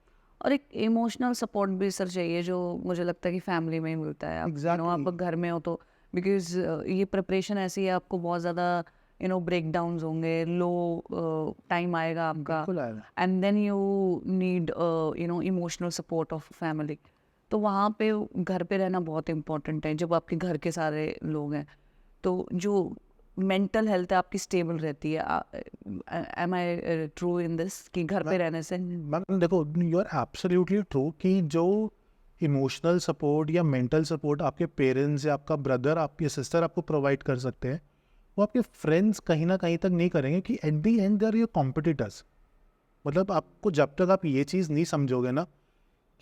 और एक इमोशनल सपोर्ट भी सर चाहिए जो मुझे लगता है कि फैमिली में ही मिलता है. आप घर में हो तो बिकॉज ये प्रिपरेशन ऐसी है, आपको बहुत ज़्यादा ब्रेक डाउन्स होंगे, लो टाइम आएगा आपका, and then you need emotional support of family. तो वहाँ पे घर पे रहना बहुत इम्पोर्टेंट है. जब आपके घर के सारे लोग हैं तो जो मेंटल हेल्थ है आपकी स्टेबल रहती है. Am I true in this कि घर पे रहने से? मैम देखो, यू आर एब्सोल्युटली ट्रू कि जो इमोशनल सपोर्ट या मेंटल सपोर्ट आपके पेरेंट्स या आपका ब्रदर, आपकी सिस्टर आपको प्रोवाइड कर सकते हैं, वो आपके फ्रेंड्स कहीं ना कहीं तक नहीं करेंगे. कि at the end they are your competitors. मतलब आपको जब तक आप ये चीज़ नहीं समझोगे ना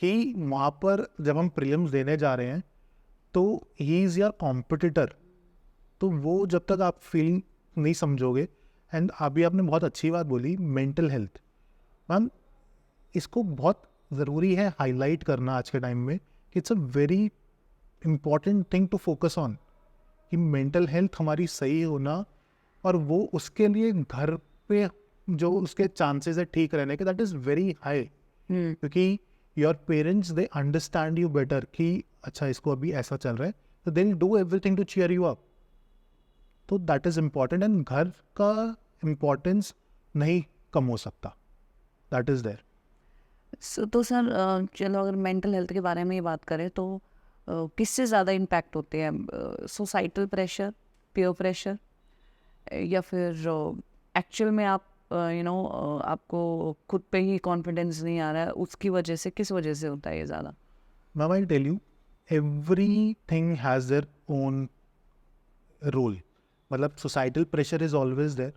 कि वहाँ पर जब हम प्रीलिम्स देने जा रहे हैं तो ही इज़ योर कॉम्पिटिटर, तो वो जब तक आप फील नहीं समझोगे. एंड अभी आपने बहुत अच्छी बात बोली, मेंटल हेल्थ. मैम इसको बहुत ज़रूरी है हाईलाइट करना आज के टाइम में कि it's a very important thing to focus on. कि मेंटल हेल्थ हमारी सही होना, और वो उसके लिए घर पे जो उसके चांसेस है ठीक रहने के, दैट इज़ वेरी हाई. क्योंकि your parents they understand you better कि अच्छा इसको अभी ऐसा चल रहा है, तो they will do everything to cheer you up. तो दैट इज़ इम्पॉर्टेंट. एंड घर का इम्पोर्टेंस नहीं कम हो सकता, दैट इज़ देयर. तो सर चलो अगर मेंटल हेल्थ के बारे में ही बात करें तो किससे ज़्यादा इम्पैक्ट होते हैं? सोसाइटल प्रेशर, पीयर प्रेशर, या फिर एक्चुअल में आप आपको खुद पे ही कॉन्फिडेंस नहीं आ रहा है, उसकी वजह से, किस वजह से होता है ये ज़्यादा? Ma'am I tell you, everything has their own role. मतलब societal pressure is always there.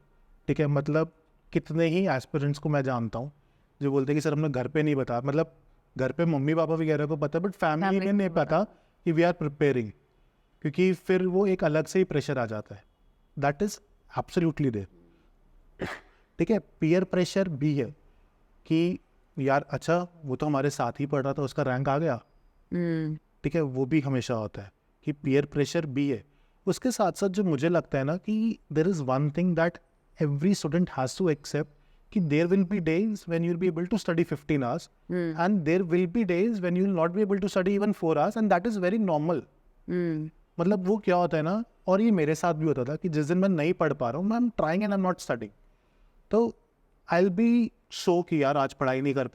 ठीक है, मतलब कितने ही एस्पिरेंट्स को मैं जानता हूँ जो बोलते हैं कि सर हमने घर पे नहीं बता, मतलब घर पे मम्मी पापा वगैरह को पता, बट फैमिली में नहीं पता कि वी आर प्रिपेयरिंग, क्योंकि फिर वो एक अलग से ही प्रेशर आ जाता है. That is absolutely there. ठीक है, पीयर प्रेशर भी है कि यार अच्छा वो तो हमारे साथ ही पढ़ रहा था, उसका रैंक आ गया. ठीक है, वो भी हमेशा होता है कि पीयर प्रेशर भी है. उसके साथ साथ जो मुझे लगता है ना कि there is one thing that every student has to accept कि there will be days when you'll be able to study 15 hours and there will be days when you will not be able to study even 4 hours, and that is very normal. मतलब वो क्या होता है ना, और ये मेरे साथ भी होता था कि जिस दिन मैं नहीं पढ़ पा रहा हूँ, मैं am trying and I am not studying, तो आई विल बी सो कि यार आज पढ़ाई नहीं कर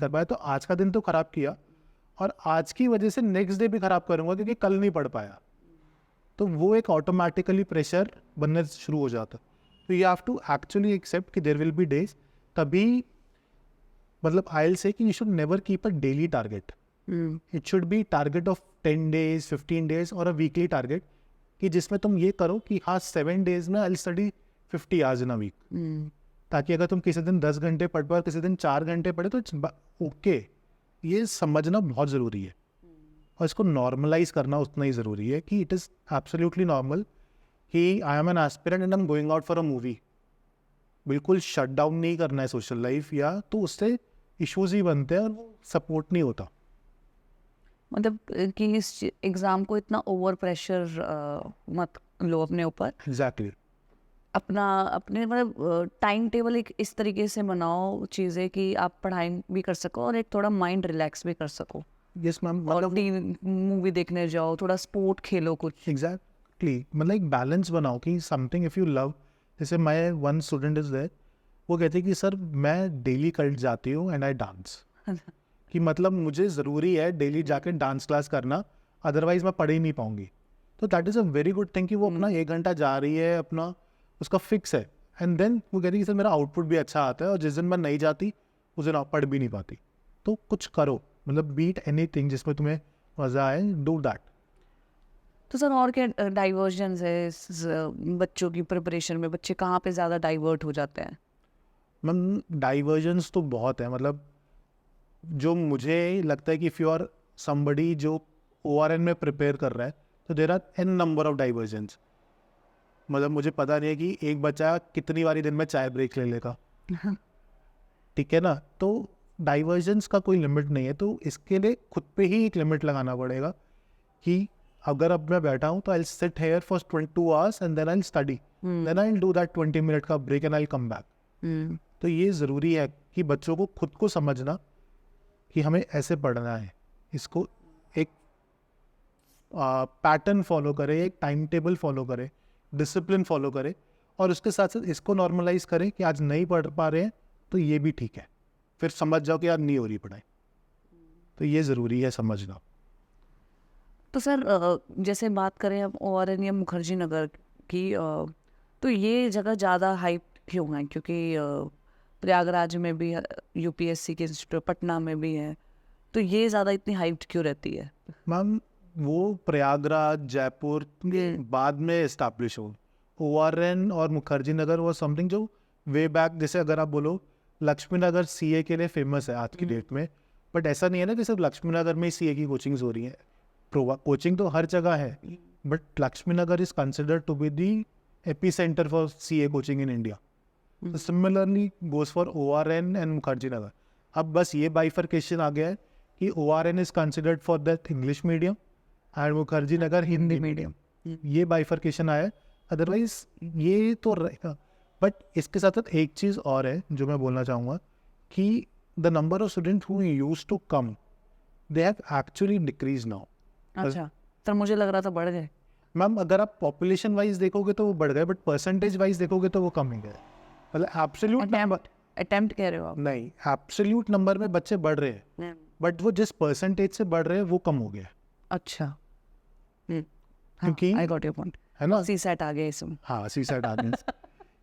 पाया, तो आज का दिन तो ख़राब किया और आज की वजह से नेक्स्ट डे भी ख़राब करूँगा क्योंकि कल नहीं पढ़ पाया. तो वो एक ऑटोमेटिकली प्रेशर बनने शुरू हो जाता. तो you have to actually accept कि देयर विल बी डेज. तभी मतलब आई विल से कि you should never keep a daily target. It should be target of 10 days, 15 days और अ वीकली टारगेट, कि जिसमें तुम ये करो कि हाँ 7 days में I will study 50 hours in a week. ताकि अगर तुम किसी दिन 10 घंटे पढ़ पाओ, किसी दिन 4 घंटे पढ़े तो इट्स ओके. ये समझना बहुत ज़रूरी है और इसको नॉर्मलाइज करना उतना ही ज़रूरी है कि इट इज़ एब्सोल्युटली नॉर्मल कि I M an aspirant and I am going out for a movie, बिल्कुल शट डाउन नहीं करना है सोशल लाइफ, या तो उससे इश्यूज ही बनते हैं और वो सपोर्ट नहीं होता। मतलब कि इस एग्ज़ाम को इतना ओवर प्रेशर मत लो अपने ऊपर। एग्जैक्टली। अपने मतलब टाइम टेबल एक इस तरीके से बनाओ चीज़ें कि आप पढ़ाई भी कर सको और एक थोड़ा माइंड रिलैक्स भी कर सको। यस मैम, और मतलब मूवी देखने जाओ, थोड़ा स्पोर्ट खेलो कुछ। एग्जैक्टली, मतलब एक बैलेंस बनाओ कि समथिंग इफ़ यू लव। जैसे my one student is there, वो कहती है कि सर मैं डेली कल्ट जाती हूँ एंड आई डांस, कि मतलब मुझे ज़रूरी है डेली जाके डांस क्लास करना, अदरवाइज मैं पढ़ ही नहीं पाऊंगी। तो that is a very good thing कि वो अपना 1 घंटा जा रही है, अपना उसका फिक्स है। एंड देन वो कहती है कि सर मेरा आउटपुट भी अच्छा आता है, और जिस दिन मैं नहीं जाती उस दिन आप पढ़ भी नहीं पाती। तो कुछ करो, मतलब बीट एनीथिंग जिसमें तुम्हें मज़ा आए, डू दैट। तो सर और क्या डाइवर्जन्स है बच्चों की प्रिपरेशन में? बच्चे कहाँ पे ज़्यादा डाइवर्ट हो जाते हैं? मैम डाइवर्जन्स तो बहुत है, मतलब जो मुझे लगता है कि इफ़ यू आर समबडी जो ORN में प्रिपेयर कर रहा है, तो there are an number of diversions. मतलब मुझे पता नहीं है कि एक बच्चा कितनी बारी दिन में चाय ब्रेक ले लेगा, ठीक है ना। तो डाइवर्जन्स का कोई लिमिट नहीं है, तो इसके लिए खुद पे ही एक लिमिट लगाना पड़ेगा कि अगर अब मैं बैठा हूँ तो I sit here for 22 hours and then I study, then I do that 20 minute का break and I come back. तो ये ज़रूरी है कि बच्चों को खुद को समझना कि हमें ऐसे पढ़ना है, इसको एक पैटर्न फॉलो करे, एक टाइम टेबल फॉलो करे, डिसिप्लिन फॉलो करे, और उसके साथ साथ इसको नॉर्मलाइज करें कि आज नहीं पढ़ पा रहे हैं तो ये भी ठीक है, फिर समझ जाओ कि यार नहीं हो रही पढ़ाई। तो ये ज़रूरी है समझना। तो सर जैसे बात करें अब ORN या मुखर्जी नगर की, तो ये जगह ज़्यादा हाइप क्यों है? क्योंकि प्रयागराज में भी UPSC के इंस्टीट्यूट, पटना में भी है, तो ये ज़्यादा इतनी हाइप क्यों रहती है? मैम वो प्रयागराज, जयपुर बाद में इस्टेब्लिश हो। ORN और मुखर्जी नगर वो समथिंग जो वे बैक, जैसे अगर आप बोलो लक्ष्मी नगर CA के लिए फेमस है आज की डेट में, बट ऐसा नहीं है ना कि सिर्फ लक्ष्मी नगर में ही CA की कोचिंग्स हो रही है। कोचिंग तो हर जगह है, but Laxmi Nagar is considered to be the epicentre for CA coaching in India. तो similarly goes for ORN and Mukherjee Nagar. अब बस ये बाइफर्केशन आ गया है कि ORN is considered for that English medium and Mukherjee Nagar Hindi medium. ये बाइफर्केशन आया है, अदरवाइज ये तो रहेगा। बट इसके साथ साथ एक चीज़ और है जो मैं बोलना चाहूँगा कि the number of student who used to come, they have actually decrease now. अच्छा, सर मुझे लग रहा था बढ़ गए। मैम अगर आप पॉपुलेशन वाइज देखोगे तो वो बढ़ गए, बट परसेंटेज वाइज देखोगे तो वो कम ही गए। मतलब एब्सोल्यूट नंबर अटेम्प्ट कह रहे हो आप? नहीं, एब्सोल्यूट नंबर में बच्चे बढ़ रहे हैं, बट वो जिस परसेंटेज से बढ़ रहे हैं वो कम हो गया। अच्छा, क्योंकि आई गॉट योर पॉइंट, है ना, CSAT आ गया इसमें। हाँ CSAT आ गया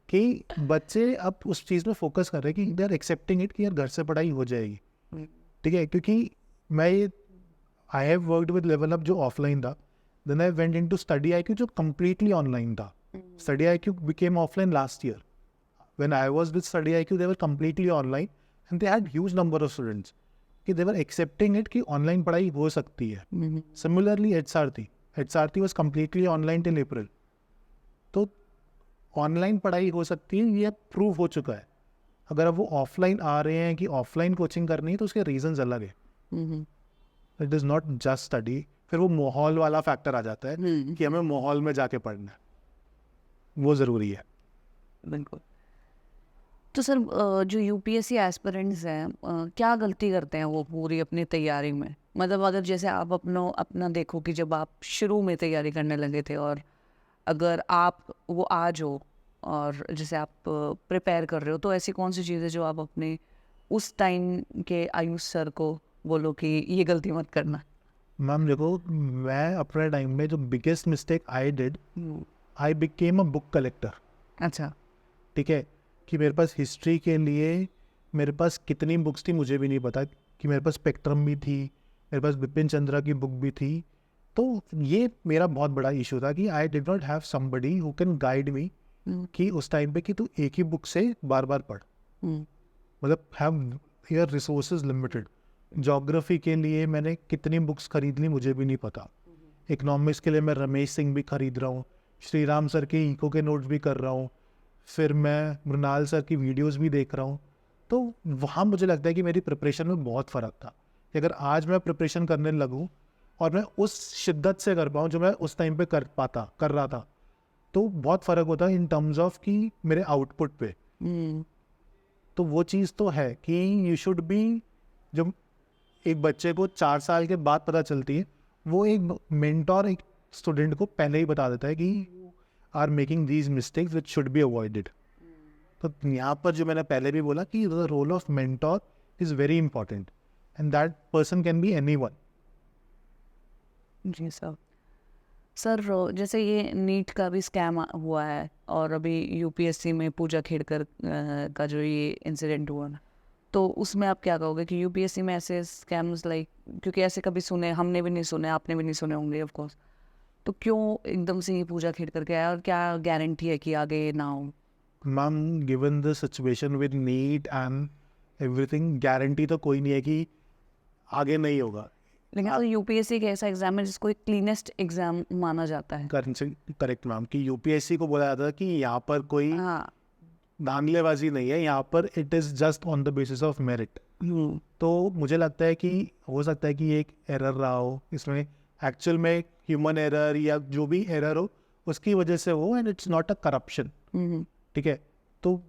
कि बच्चे अब उस चीज़ में फोकस कर रहे हैं कि दे आर एक्सेप्टिंग इट कि यार घर से पढ़ाई हो जाएगी, ठीक है। क्योंकि मैं ये I have worked with level up जो ऑफलाइन था, then I went into study IQ जो कम्प्लीटली ऑनलाइन था। Study IQ became offline last year. When I was with study IQ they were completely online and they had huge number of students कि they were accepting it कि online पढ़ाई हो सकती है। Similarly HRT was completely online till April. तो online पढ़ाई हो सकती है, ये प्रूव हो चुका है। अगर अब वो ऑफलाइन आ रहे हैं कि ऑफलाइन कोचिंग करनी है तो उसके रीजंस अलग है। It is not just study. फिर वो माहौल वाला फैक्टर आ जाता है कि हमें माहौल में जाके पढ़ना है, वो ज़रूरी है। बिल्कुल। तो सर जो UPSC एस्पिरेंट्स हैं, क्या गलती करते हैं वो पूरी अपनी तैयारी में? मतलब अगर जैसे आप अपना देखो कि जब आप शुरू में तैयारी करने लगे थे, और अगर आप वो आज हो और जैसे आप प्रिपेयर कर रहे हो, तो ऐसी कौन सी चीज़ है जो आप अपने उस टाइम के आयुष सर को बोलो कि ये गलती मत करना? मैम देखो, मैं अपने टाइम में जो biggest mistake I did, I became a book collector. अच्छा, ठीक है, कि मेरे पास हिस्ट्री के लिए मेरे पास कितनी बुक्स थी मुझे भी नहीं पता, कि मेरे पास स्पेक्ट्रम भी थी, मेरे पास बिपिन चंद्रा की बुक भी थी। तो ये मेरा बहुत बड़ा इशू था कि आई did not have somebody who can guide me कि उस टाइम पे कि तू एक ही बुक से बार बार पढ़। मतलब have your resources limited. Geography के लिए मैंने कितनी बुक्स खरीद ली मुझे भी नहीं पता। इकोनॉमिक्स के लिए मैं रमेश सिंह भी खरीद रहा हूँ, श्री राम सर के इको के नोट्स भी कर रहा हूँ, फिर मैं मृणाल सर की वीडियोस भी देख रहा हूँ। तो वहाँ मुझे लगता है कि मेरी प्रिपरेशन में बहुत फ़र्क था कि अगर आज मैं प्रिपरेशन करने लगूँ और मैं उस शिद्दत से कर पाऊँ जो मैं उस टाइम पे कर रहा था, तो बहुत फ़र्क होता है इन टर्म्स ऑफ कि मेरे आउटपुट पे। तो वो चीज़ तो है कि यू शुड बी, जब एक बच्चे को 4 साल के बाद पता चलती है, वो एक मेंटोर एक स्टूडेंट को पहले ही बता देता है कि are making these mistakes which should be avoided. तो यहाँ पर जो मैंने पहले भी बोला कि the role of mentor is very important and that person can be anyone. जी सर। सर जैसे ये नीट का भी स्कैम हुआ है और अभी यूपीएससी में पूजा खेड़कर का जो ये इंसिडेंट हुआ ना, तो उसमें आप क्या कहोगे कि यूपीएससी में ऐसे स्कैम्स लाइक, क्योंकि ऐसे कभी सुने, हमने भी नहीं सुने, आपने भी नहीं सुने होंगे ऑफ कोर्स, तो क्यों एकदम से ये पूजा खेड़कर के आया और क्या गारंटी है कि आगे ना हो? Ma'am, given the situation with neat and everything, guarantee तो कोई नहीं है कि आगे नहीं होगा। लेकिन तो यूपीएससी एक ऐसा एग्जाम है जिसको एक क्लीनेस्ट एग्जाम माना जाता है। करेक्ट मैम, कि यूपीएससी को बोला जाता है कि यहाँ पर कोई हाँ। धांधलेबाजी नहीं है, यहाँ पर it is just on the basis of merit. तो मुझे लगता है कि हो सकता है कि एक एरर रहा हो इसमें, एक्चुअल में ह्यूमन एरर या जो भी एरर हो उसकी वजह से हो, and it's not a corruption. ठीक है, तो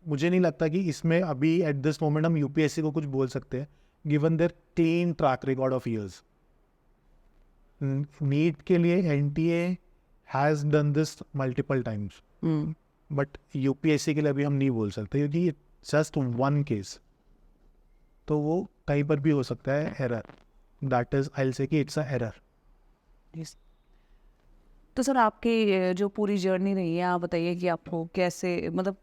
मुझे नहीं लगता कि इसमें अभी एट दिस मोमेंट हम यूपीएससी को कुछ बोल सकते हैं, given their clean track record of years. NEET के लिए NTA has done this multiple times, but UPSC के लिए अभी हम नहीं बोल सकते क्योंकि इट्स जस्ट वन केस, तो वो कहीं पर भी हो सकता है error. That is I will say कि इट्स अ एरर। तो सर आपकी जो पूरी जर्नी रही है, आप बताइए कि आपको कैसे, मतलब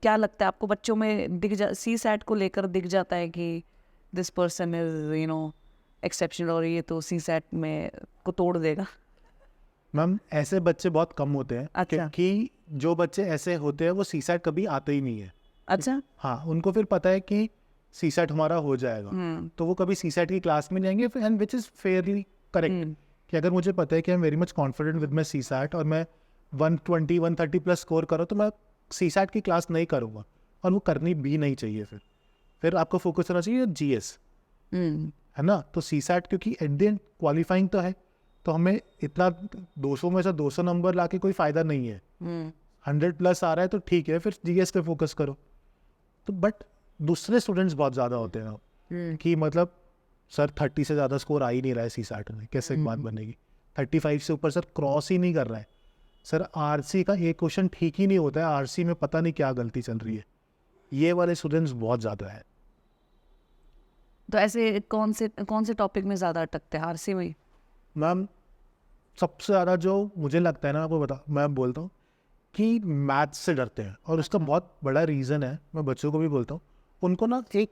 क्या लगता है आपको, बच्चों में दिख जा, सी सैट को लेकर दिख जाता है कि दिस पर्सन इज एक्सेप्शनल और ये तो सी सैट में को तोड़ देगा? मैम, ऐसे बच्चे बहुत कम होते हैं। अच्छा। क्योंकि जो बच्चे ऐसे होते हैं वो सी सैट कभी आते ही नहीं है। अच्छा। हाँ, उनको फिर पता है कि सी सैट हमारा हो जाएगा, तो वो कभी सी सैट की क्लास में नहीं आएंगे, and which is fairly correct. कि अगर मुझे पता है कि I am very much confident with my C SAT और मैं 120 130 प्लस स्कोर करूँ, तो मैं सी सैट की क्लास नहीं करूँगा, और वो करनी भी नहीं चाहिए। फिर आपको फोकस करना चाहिए जीएस, है ना। तो सी सैट क्योंकि एट द एंड क्वालिफाइंग तो है, तो हमें इतना 200 में से 200 नंबर ला के कोई फ़ायदा नहीं है। 100 प्लस आ रहा है तो ठीक है, फिर जीएस पे फोकस करो। तो बट दूसरे स्टूडेंट्स बहुत ज़्यादा होते हैं कि मतलब सर 30 से ज़्यादा स्कोर आ ही नहीं रहा है सी सैट में, कैसे बात बनेगी। 35 से ऊपर सर क्रॉस ही नहीं कर रहा है, सर आरसी का एक क्वेश्चन ठीक ही नहीं होता है, आरसी में पता नहीं क्या गलती चल रही है। ये वाले स्टूडेंट्स बहुत ज़्यादा है। तो ऐसे कौन से टॉपिक में ज़्यादा अटकते हैं आरसी में? मैम, सबसे ज़्यादा जो मुझे लगता है ना, मैं बोलता हूँ कि मैथ्स से डरते हैं, और उसका बहुत बड़ा रीज़न है, मैं बच्चों को भी बोलता हूँ, उनको ना एक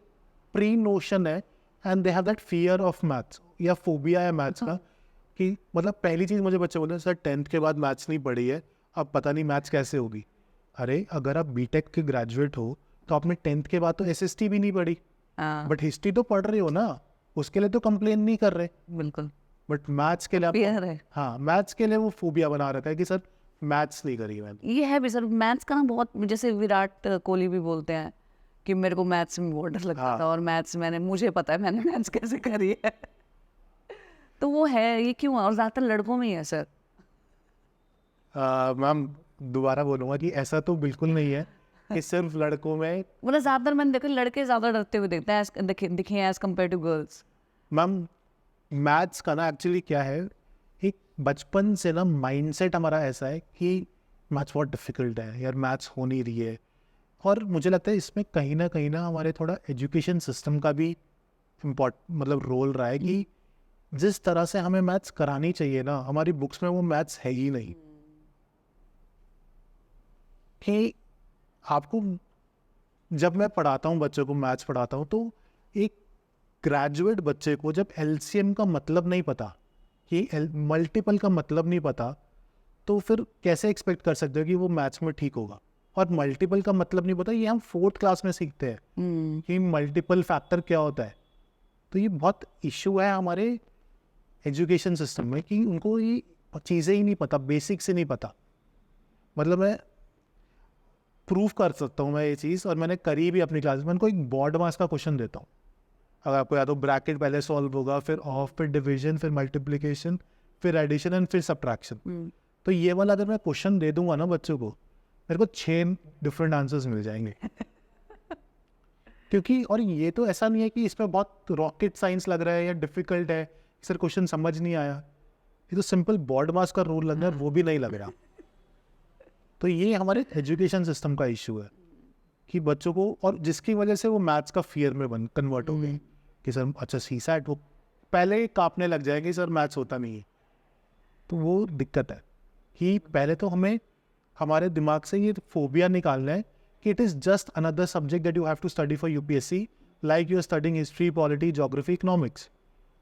प्री नोशन है and they have that fear of maths या फोबिया है मैथ्स का। कि मतलब पहली चीज़ मुझे बच्चे बोलते हैं, सर 10th के बाद मैथ्स नहीं पढ़ी है, अब पता नहीं मैथ्स कैसे होगी। अरे अगर आप बीटेक के ग्रेजुएट हो तो आपने 10th के बाद तो एसएसटी भी नहीं पढ़ी, बट हिस्ट्री तो पढ़ रहे हो ना, उसके लिए तो कंप्लेन नहीं कर रहे। बिल्कुल। बट मैथ्स के लिए Fear है। हाँ, मैथ्स के लिए वो फोबिया बना रखा है कि सर मैथ्स नहीं करी मैंने। ये है भी सर, मैथ्स का ना बहुत, जैसे विराट कोहली भी बोलते हैं कि मेरे को मैथ्स में बहुत डर लगता हाँ। था, और मैथ्स मुझे पता है मैंने मैथ्स कैसे करी है। तो वो है, ये क्यों है? और ज़्यादातर लड़कों में ही है सर। मैम, दोबारा बोलूँगा कि ऐसा तो बिल्कुल नहीं है कि सिर्फ लड़कों में। मतलब ज़्यादातर मैंने देखा लड़के ज़्यादा डरते हुए देखते हैं दिखे as compare to girls. Ma'am, maths का ना एक्चुअली क्या है, एक बचपन से ना माइंडसेट हमारा ऐसा है कि मैथ्स बहुत डिफिकल्ट है यार, मैथ्स हो नहीं रही है। और मुझे लगता है इसमें कहीं ना हमारे थोड़ा एजुकेशन सिस्टम का भी मतलब रोल रहा है कि जिस तरह से हमें मैथ्स करानी चाहिए ना, हमारी बुक्स में वो मैथ्स है ही नहीं। कि आपको, जब मैं पढ़ाता हूँ बच्चों को, मैथ्स पढ़ाता हूँ, तो एक ग्रेजुएट बच्चे को जब एलसीएम का मतलब नहीं पता, कि मल्टीपल का मतलब नहीं पता, तो फिर कैसे एक्सपेक्ट कर सकते हो कि वो मैथ्स में ठीक होगा। और मल्टीपल का मतलब नहीं पता, ये हम 4th क्लास में सीखते हैं कि मल्टीपल फैक्टर क्या होता है। तो ये बहुत इशू है हमारे एजुकेशन सिस्टम में कि उनको ये चीज़ें ही नहीं पता, बेसिक से नहीं पता। मतलब मैं प्रूव कर सकता हूँ मैं ये चीज़, और मैंने करी भी अपनी क्लास में। मैं उनको एक बोर्ड मास का क्वेश्चन देता हूँ, अगर आपको याद हो ब्रैकेट पहले सॉल्व होगा, फिर ऑफ, फिर डिवीजन, फिर मल्टीप्लिकेशन, फिर एडिशन एंड फिर सब्ट्रैक्शन। तो ये वाला अगर मैं क्वेश्चन दे दूंगा ना बच्चों को, मेरे को 6 डिफरेंट आंसर्स मिल जाएंगे। क्योंकि और ये तो ऐसा नहीं है कि इसमें बहुत रॉकेट साइंस लग रहा है या डिफिकल्ट है, सर क्वेश्चन समझ नहीं आया, ये तो सिंपल बोर्ड मास का रूल लग रहा है, वो भी नहीं लग रहा। तो ये हमारे एजुकेशन सिस्टम का इशू है कि बच्चों को, और जिसकी वजह से वो मैथ्स का फियर में कन्वर्ट हो गए कि सर अच्छा सीसैट, वो पहले ही कांपने लग जाएंगे सर मैथ्स होता नहीं है। तो वो दिक्कत है कि पहले तो हमें हमारे दिमाग से ये फोबिया निकालना है कि it is just another subject that you have to study for UPSC, like you are studying history, polity, geography, economics.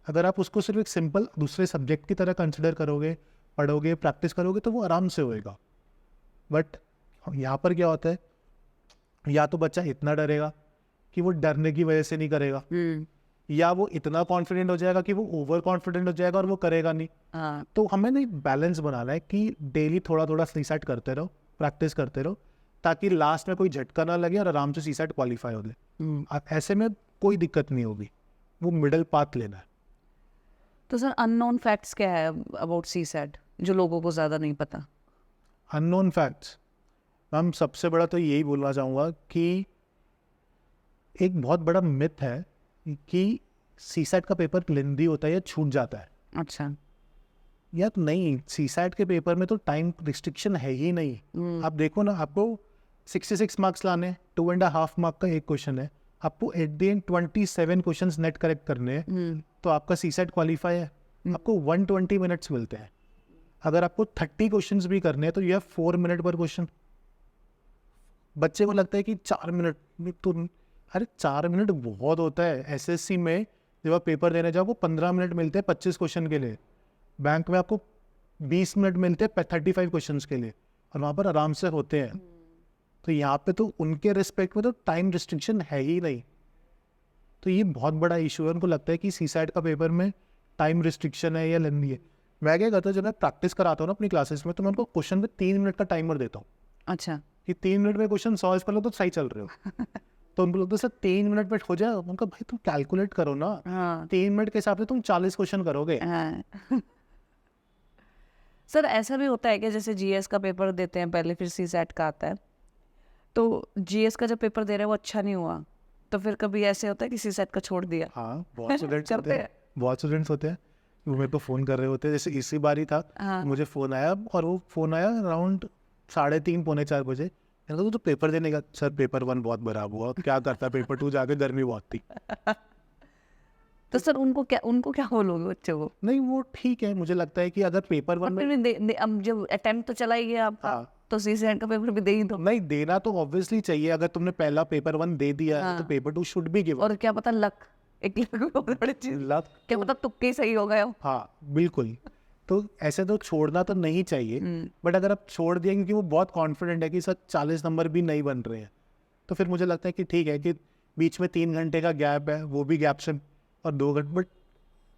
अगर आप उसको सिर्फ एक सिंपल दूसरे सब्जेक्ट की तरह कंसिडर करोगे, पढ़ोगे, प्रैक्टिस करोगे, तो वो आराम से होएगा। बट यहाँ पर क्या होता है, या तो बच्चा इतना डरेगा कि वो डरने की वजह से नहीं करेगा, या वो इतना कॉन्फिडेंट हो जाएगा कि वो ओवर कॉन्फिडेंट हो जाएगा और वो करेगा नहीं। तो हमें ना एक बैलेंस बनाना है कि डेली थोड़ा थोड़ा सीसैट करते रहो, प्रैक्टिस करते रहो, ताकि लास्ट में कोई झटका ना लगे और आराम से सीसैट क्वालिफाई हो जाए। ऐसे में कोई दिक्कत नहीं होगी, वो मिडल पाथ लेना है। तो सर अननोन फैक्ट्स क्या है अबाउट सीसैट जो लोगों को ज़्यादा नहीं पता? अननोन फैक्ट्स मैम, सबसे बड़ा तो यही बोलना चाहूँगा कि एक बहुत बड़ा मिथ है कि सीसैट का पेपर लेंदी होता है या छूट जाता है। अच्छा। यार नहीं, सीसैट के पेपर में तो टाइम रिस्ट्रिक्शन है ही नहीं। आप देखो ना, आपको 66 मार्क्स लाने, 2.5 मार्क का एक क्वेश्चन है, आपको eight the and 27 questions net correct करने हैं, तो आपका सीसैट क्वालिफाई है। आपको 120 मिनट्स मिलते हैं। अगर आपको 30 क्वेश्चंस भी करने हैं तो यू हैव 4 मिनट पर क्वेश्चन। बच्चे को लगता है कि 4 मिनट में तो, अरे 4 मिनट बहुत होता है। एसएससी में जब आप पेपर देने जाओ, वो 15 मिनट मिलते हैं 25 क्वेश्चन के लिए। बैंक में आपको 20 मिनट मिलते हैं 35 क्वेश्चंस के लिए, और वहाँ पर आराम से होते हैं। तो यहाँ पे तो उनके रिस्पेक्ट में तो टाइम रिस्ट्रिक्शन है ही नहीं। तो ये बहुत बड़ा इशू है। उनको लगता है कि सीसैट का पेपर में टाइम रिस्ट्रिक्शन है या लेंदी है। मैं क्या करता हूँ, जब मैं प्रैक्टिस कराता हूँ ना अपनी क्लासेस में, तो मैं उनको क्वेश्चन में 3 मिनट का टाइमर देता हूँ। अच्छा। कि 3 मिनट में क्वेश्चन सॉल्व कर लो तो सही चल रहे हो। तो उनको लगता है सर 3 मिनट में हो जाए। उनका भाई तुम कैलकुलेट करो ना, 3 मिनट के हिसाब से तुम 40 क्वेश्चन करोगे। सर ऐसा भी होता है कि जैसे जीएस का पेपर देते हैं पहले, फिर सीसैट का आता है, तो जीएस का जब पेपर दे रहे हैं वो अच्छा नहीं हुआ, तो फिर कभी ऐसे होता है कि सीसैट का छोड़ दिया? हाँ, बहुत स्टूडेंट्स होते हैं, बहुत स्टूडेंट्स होते हैं, वो मेरे को फ़ोन कर रहे होते हैं। जैसे इसी बार ही था, मुझे फ़ोन आया, और वो फ़ोन आया अराउंड 3:30 पौने 4 बजे। मैंने कहा तो पेपर देने का, सर पेपर 1 बहुत खराब हुआ, क्या करता, पेपर 2 जाके गर्मी बहुत थी। तो सर उनको क्या बोलोगे बच्चों को? नहीं वो ठीक है, मुझे लगता है कि अगर पेपर 1 में अब जब अटेम्प्ट तो चला ही गया आपका, तो सीसैट का पेपर भी दे ही दो। नहीं, देना तो ऑब्वियसली चाहिए। अगर तुमने पहला पेपर 1 दे दिया तो पेपर 2 शुड बी गिवन। और क्या पता लक, एक लक बड़ी चीज, लक क्या पता तुक्के ही सही हो गए हो। हाँ बिल्कुल। तो ऐसे तो छोड़ना तो नहीं चाहिए, बट अगर आप छोड़ दिए क्योंकि वो बहुत कॉन्फिडेंट है कि सर 40 नंबर भी नहीं बन रहे हैं, तो फिर मुझे लगता है कि ठीक है कि बीच में 3 घंटे का गैप है, वो भी गैप से, और 2 घंटे, बट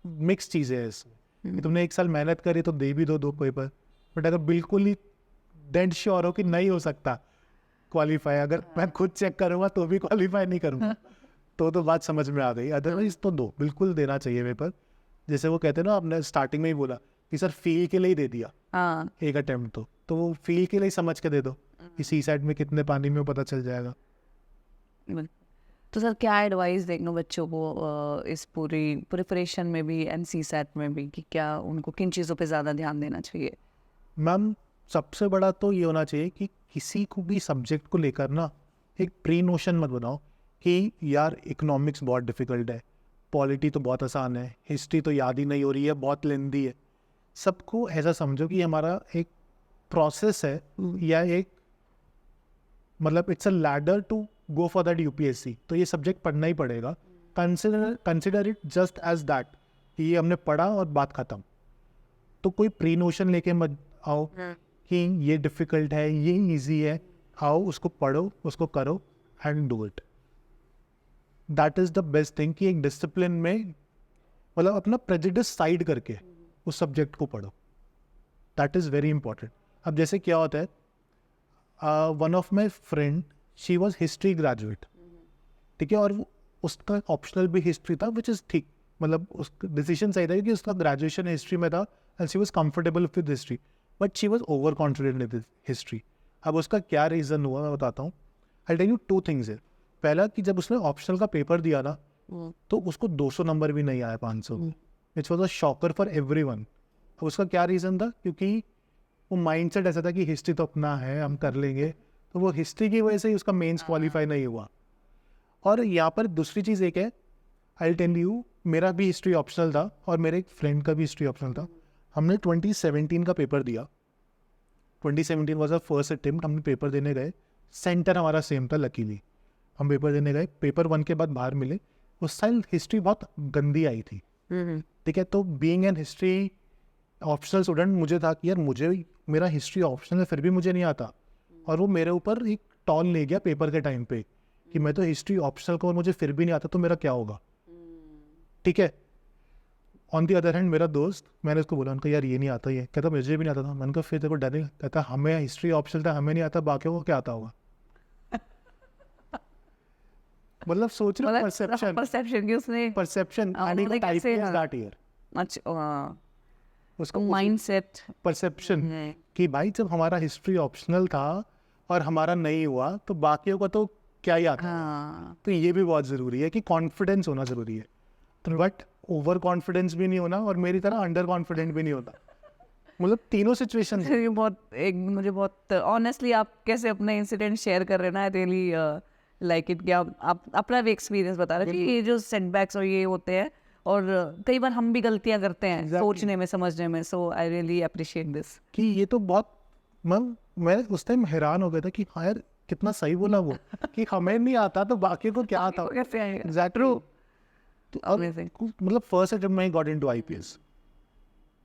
मिक्स चीज़ें है इसमें कि तुमने 1 साल मेहनत करी तो दे भी दो पेपर। बट अगर बिल्कुल ही डेड श्योर हो कि नहीं हो सकता क्वालिफाई, अगर मैं खुद चेक करूँगा तो भी क्वालिफाई नहीं करूँगा, तो बात समझ में आ गई। अदरवाइज तो दो, बिल्कुल देना चाहिए पेपर। जैसे वो कहते हैं ना, आपने स्टार्टिंग में ही बोला कि सर फील के लिए ही दे दिया एक अटेम्प्ट, तो वो फील के लिए समझ के दे दो कि सीसैट में कितने पानी में पता चल जाएगा। तो सर क्या एडवाइस देंगे बच्चों को इस पूरी प्रिपरेशन में भी एंड सीसैट में भी, कि क्या उनको किन चीज़ों पे ज़्यादा ध्यान देना चाहिए? मैम सबसे बड़ा तो ये होना चाहिए कि किसी को भी सब्जेक्ट को लेकर ना एक प्री नोशन मत बनाओ कि यार इकोनॉमिक्स बहुत डिफिकल्ट है, पॉलिटी तो बहुत आसान है, हिस्ट्री तो याद ही नहीं हो रही है, बहुत लेंदी है। सबको ऐसा समझो कि हमारा एक प्रोसेस है, या एक मतलब it's a ladder to go for that UPSC. तो ये सब्जेक्ट पढ़ना ही पड़ेगा। Consider it just as that कि ये हमने पढ़ा और बात खत्म। तो कोई प्री नोशन लेके मत आओ कि ये डिफिकल्ट है, ये इजी है। आओ उसको पढ़ो, उसको करो and do it. That is the best thing कि एक डिसिप्लिन में, मतलब अपना प्रेजुडिस साइड करके उस सब्जेक्ट को पढ़ो। That is very important. अब जैसे क्या होता है, one of my friend, she was history graduate, ठीक है, और उसका ऑप्शनल भी हिस्ट्री था, विच इज़ ठीक, मतलब उसका डिसीजन सही था कि उसका ग्रेजुएशन हिस्ट्री में था and she was comfortable with history, but she was over confident with history. अब उसका क्या रीज़न हुआ मैं बताता हूँ. आई टेल यू 2 थिंग्स है. पहला कि जब उसने ऑप्शनल का पेपर दिया ना, तो उसको 200 नंबर भी नहीं आया, 500. It was a shocker for every one. अब उसका क्या रीज़न था, क्योंकि वो माइंडसेट ऐसा था कि हिस्ट्री तो अपना है, हम कर लेंगे, तो वो हिस्ट्री की वजह से ही उसका मेंस क्वालिफाई नहीं हुआ. और यहाँ पर दूसरी चीज़ एक है, आई टेल यू, मेरा भी हिस्ट्री ऑप्शनल था और मेरे एक फ्रेंड का भी हिस्ट्री ऑप्शनल था. हमने 2017 का पेपर दिया. 2017 वॉज अ फर्स्ट अटेम्प्ट. हमने पेपर देने गए, सेंटर हमारा सेम था लकीली. हम पेपर देने गए, पेपर 1 के बाद बाहर मिले. उस साल हिस्ट्री बहुत गंदी आई थी, ठीक है. तो being an history optional student, मुझे था कि यार मुझे, मेरा हिस्ट्री ऑप्शनल है फिर भी मुझे नहीं आता, और वो मेरे ऊपर एक टॉल ले गया पेपर के टाइम पे कि मैं तो हिस्ट्री ऑप्शनल को और मुझे फिर भी नहीं आता, तो मेरा क्या होगा, ठीक है. ऑन दी अदर हैंड मेरा दोस्त, मैंने उसको बोला, उनका यार ये नहीं आता, ये कहता मुझे भी नहीं आता था. मैंने कहा फिर तेरे को डर नहीं, कहता हमें हिस्ट्री ऑप्शनल था, हमें नहीं आता, बाकियों को क्या आता होगा. मतलब सोच रहे परसेप्शन परसेप्शन की उसने परसेप्शन उन्होंने कैसे, दैट ईयर अच्छा उसका माइंडसेट परसेप्शन कि भाई जब हमारा हिस्ट्री ऑप्शनल था और हमारा नहीं हुआ, तो बाकियों का तो क्या ही आता है. हाँ तो ये भी बहुत ज़रूरी है कि कॉन्फिडेंस होना ज़रूरी है, बट ओवर कॉन्फिडेंस भी नहीं होना और मेरी तरह अंडर कॉन्फिडेंट भी नहीं होता. मतलब तीनों सिचुएशन ये बहुत एक मुझे बहुत ऑनेस्टली आप कैसे अपने इंसिडेंट शेयर कर रहे हैं ना, आई रियली लाइक इट कि आप अपना भी एक्सपीरियंस बता रहे हैं कि ये जो सेटबैक्स और ये होते हैं, और कई बार हम भी गलतियां करते हैं सोचने में, समझने में. सो आई रियली अप्रिशिएट दिस कि ये तो बहुत, मैं उस टाइम हैरान हो गया था कि हाँ यार कितना सही बोला वो कि हमें नहीं आता तो बाकी को क्या आता. कैसे आएगा. एग्जैक्टली. Amazing. मतलब फर्स्ट अटेम्प्ट में गॉट इनटू आईपीएस,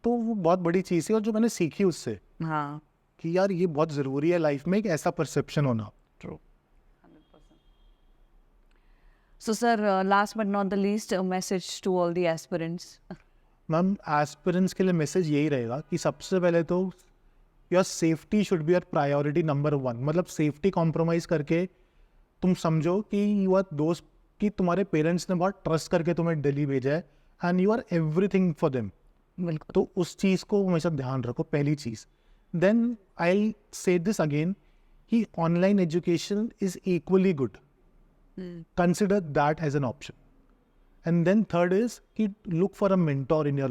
तो वो बहुत बड़ी चीज़ थी, और जो मैंने सीखी उससे हाँ कि यार ये बहुत ज़रूरी है लाइफ में एक ऐसा परसेप्शन होना. True. So sir, last but not the least, a message to all the aspirants. Ma'am aspirants के लिए मैसेज यही रहेगा कि सबसे पहले तो your safety should be your priority number 1. मतलब सेफ्टी कॉम्प्रोमाइज़ करके तुम समझो कि यू आर दोस्त, कि तुम्हारे पेरेंट्स ने बहुत ट्रस्ट करके तुम्हें दिल्ली भेजा है and you are everything for them. बिल्कुल. तो उस चीज़ को हमेशा ध्यान रखो, पहली चीज़. देन आई से दिस अगेन कि online education is equally good. Consider that as an option. And then third is कि look for a mentor in your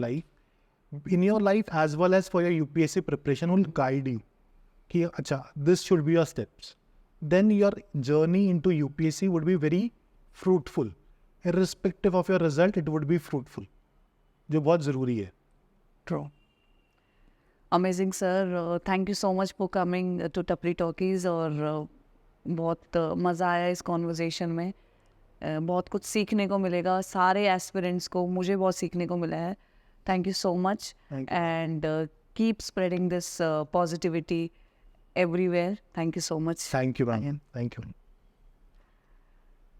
life as well as for your UPSC preparation will guide you कि अच्छा this should be your steps. Then your journey into UPSC would be very fruitful. Irrespective of your result, it would be fruitful, जो बहुत ज़रूरी है. True. Amazing sir. Thank you so much for coming to Tapri Talkies. और बहुत मज़ा आया इस conversation में. बहुत कुछ सीखने को मिलेगा सारे एस्पिरेंट्स को, मुझे बहुत सीखने को मिला है. Thank you so much and keep spreading this positivity everywhere. Thank you so much. Thank you, ma'am. Thank you.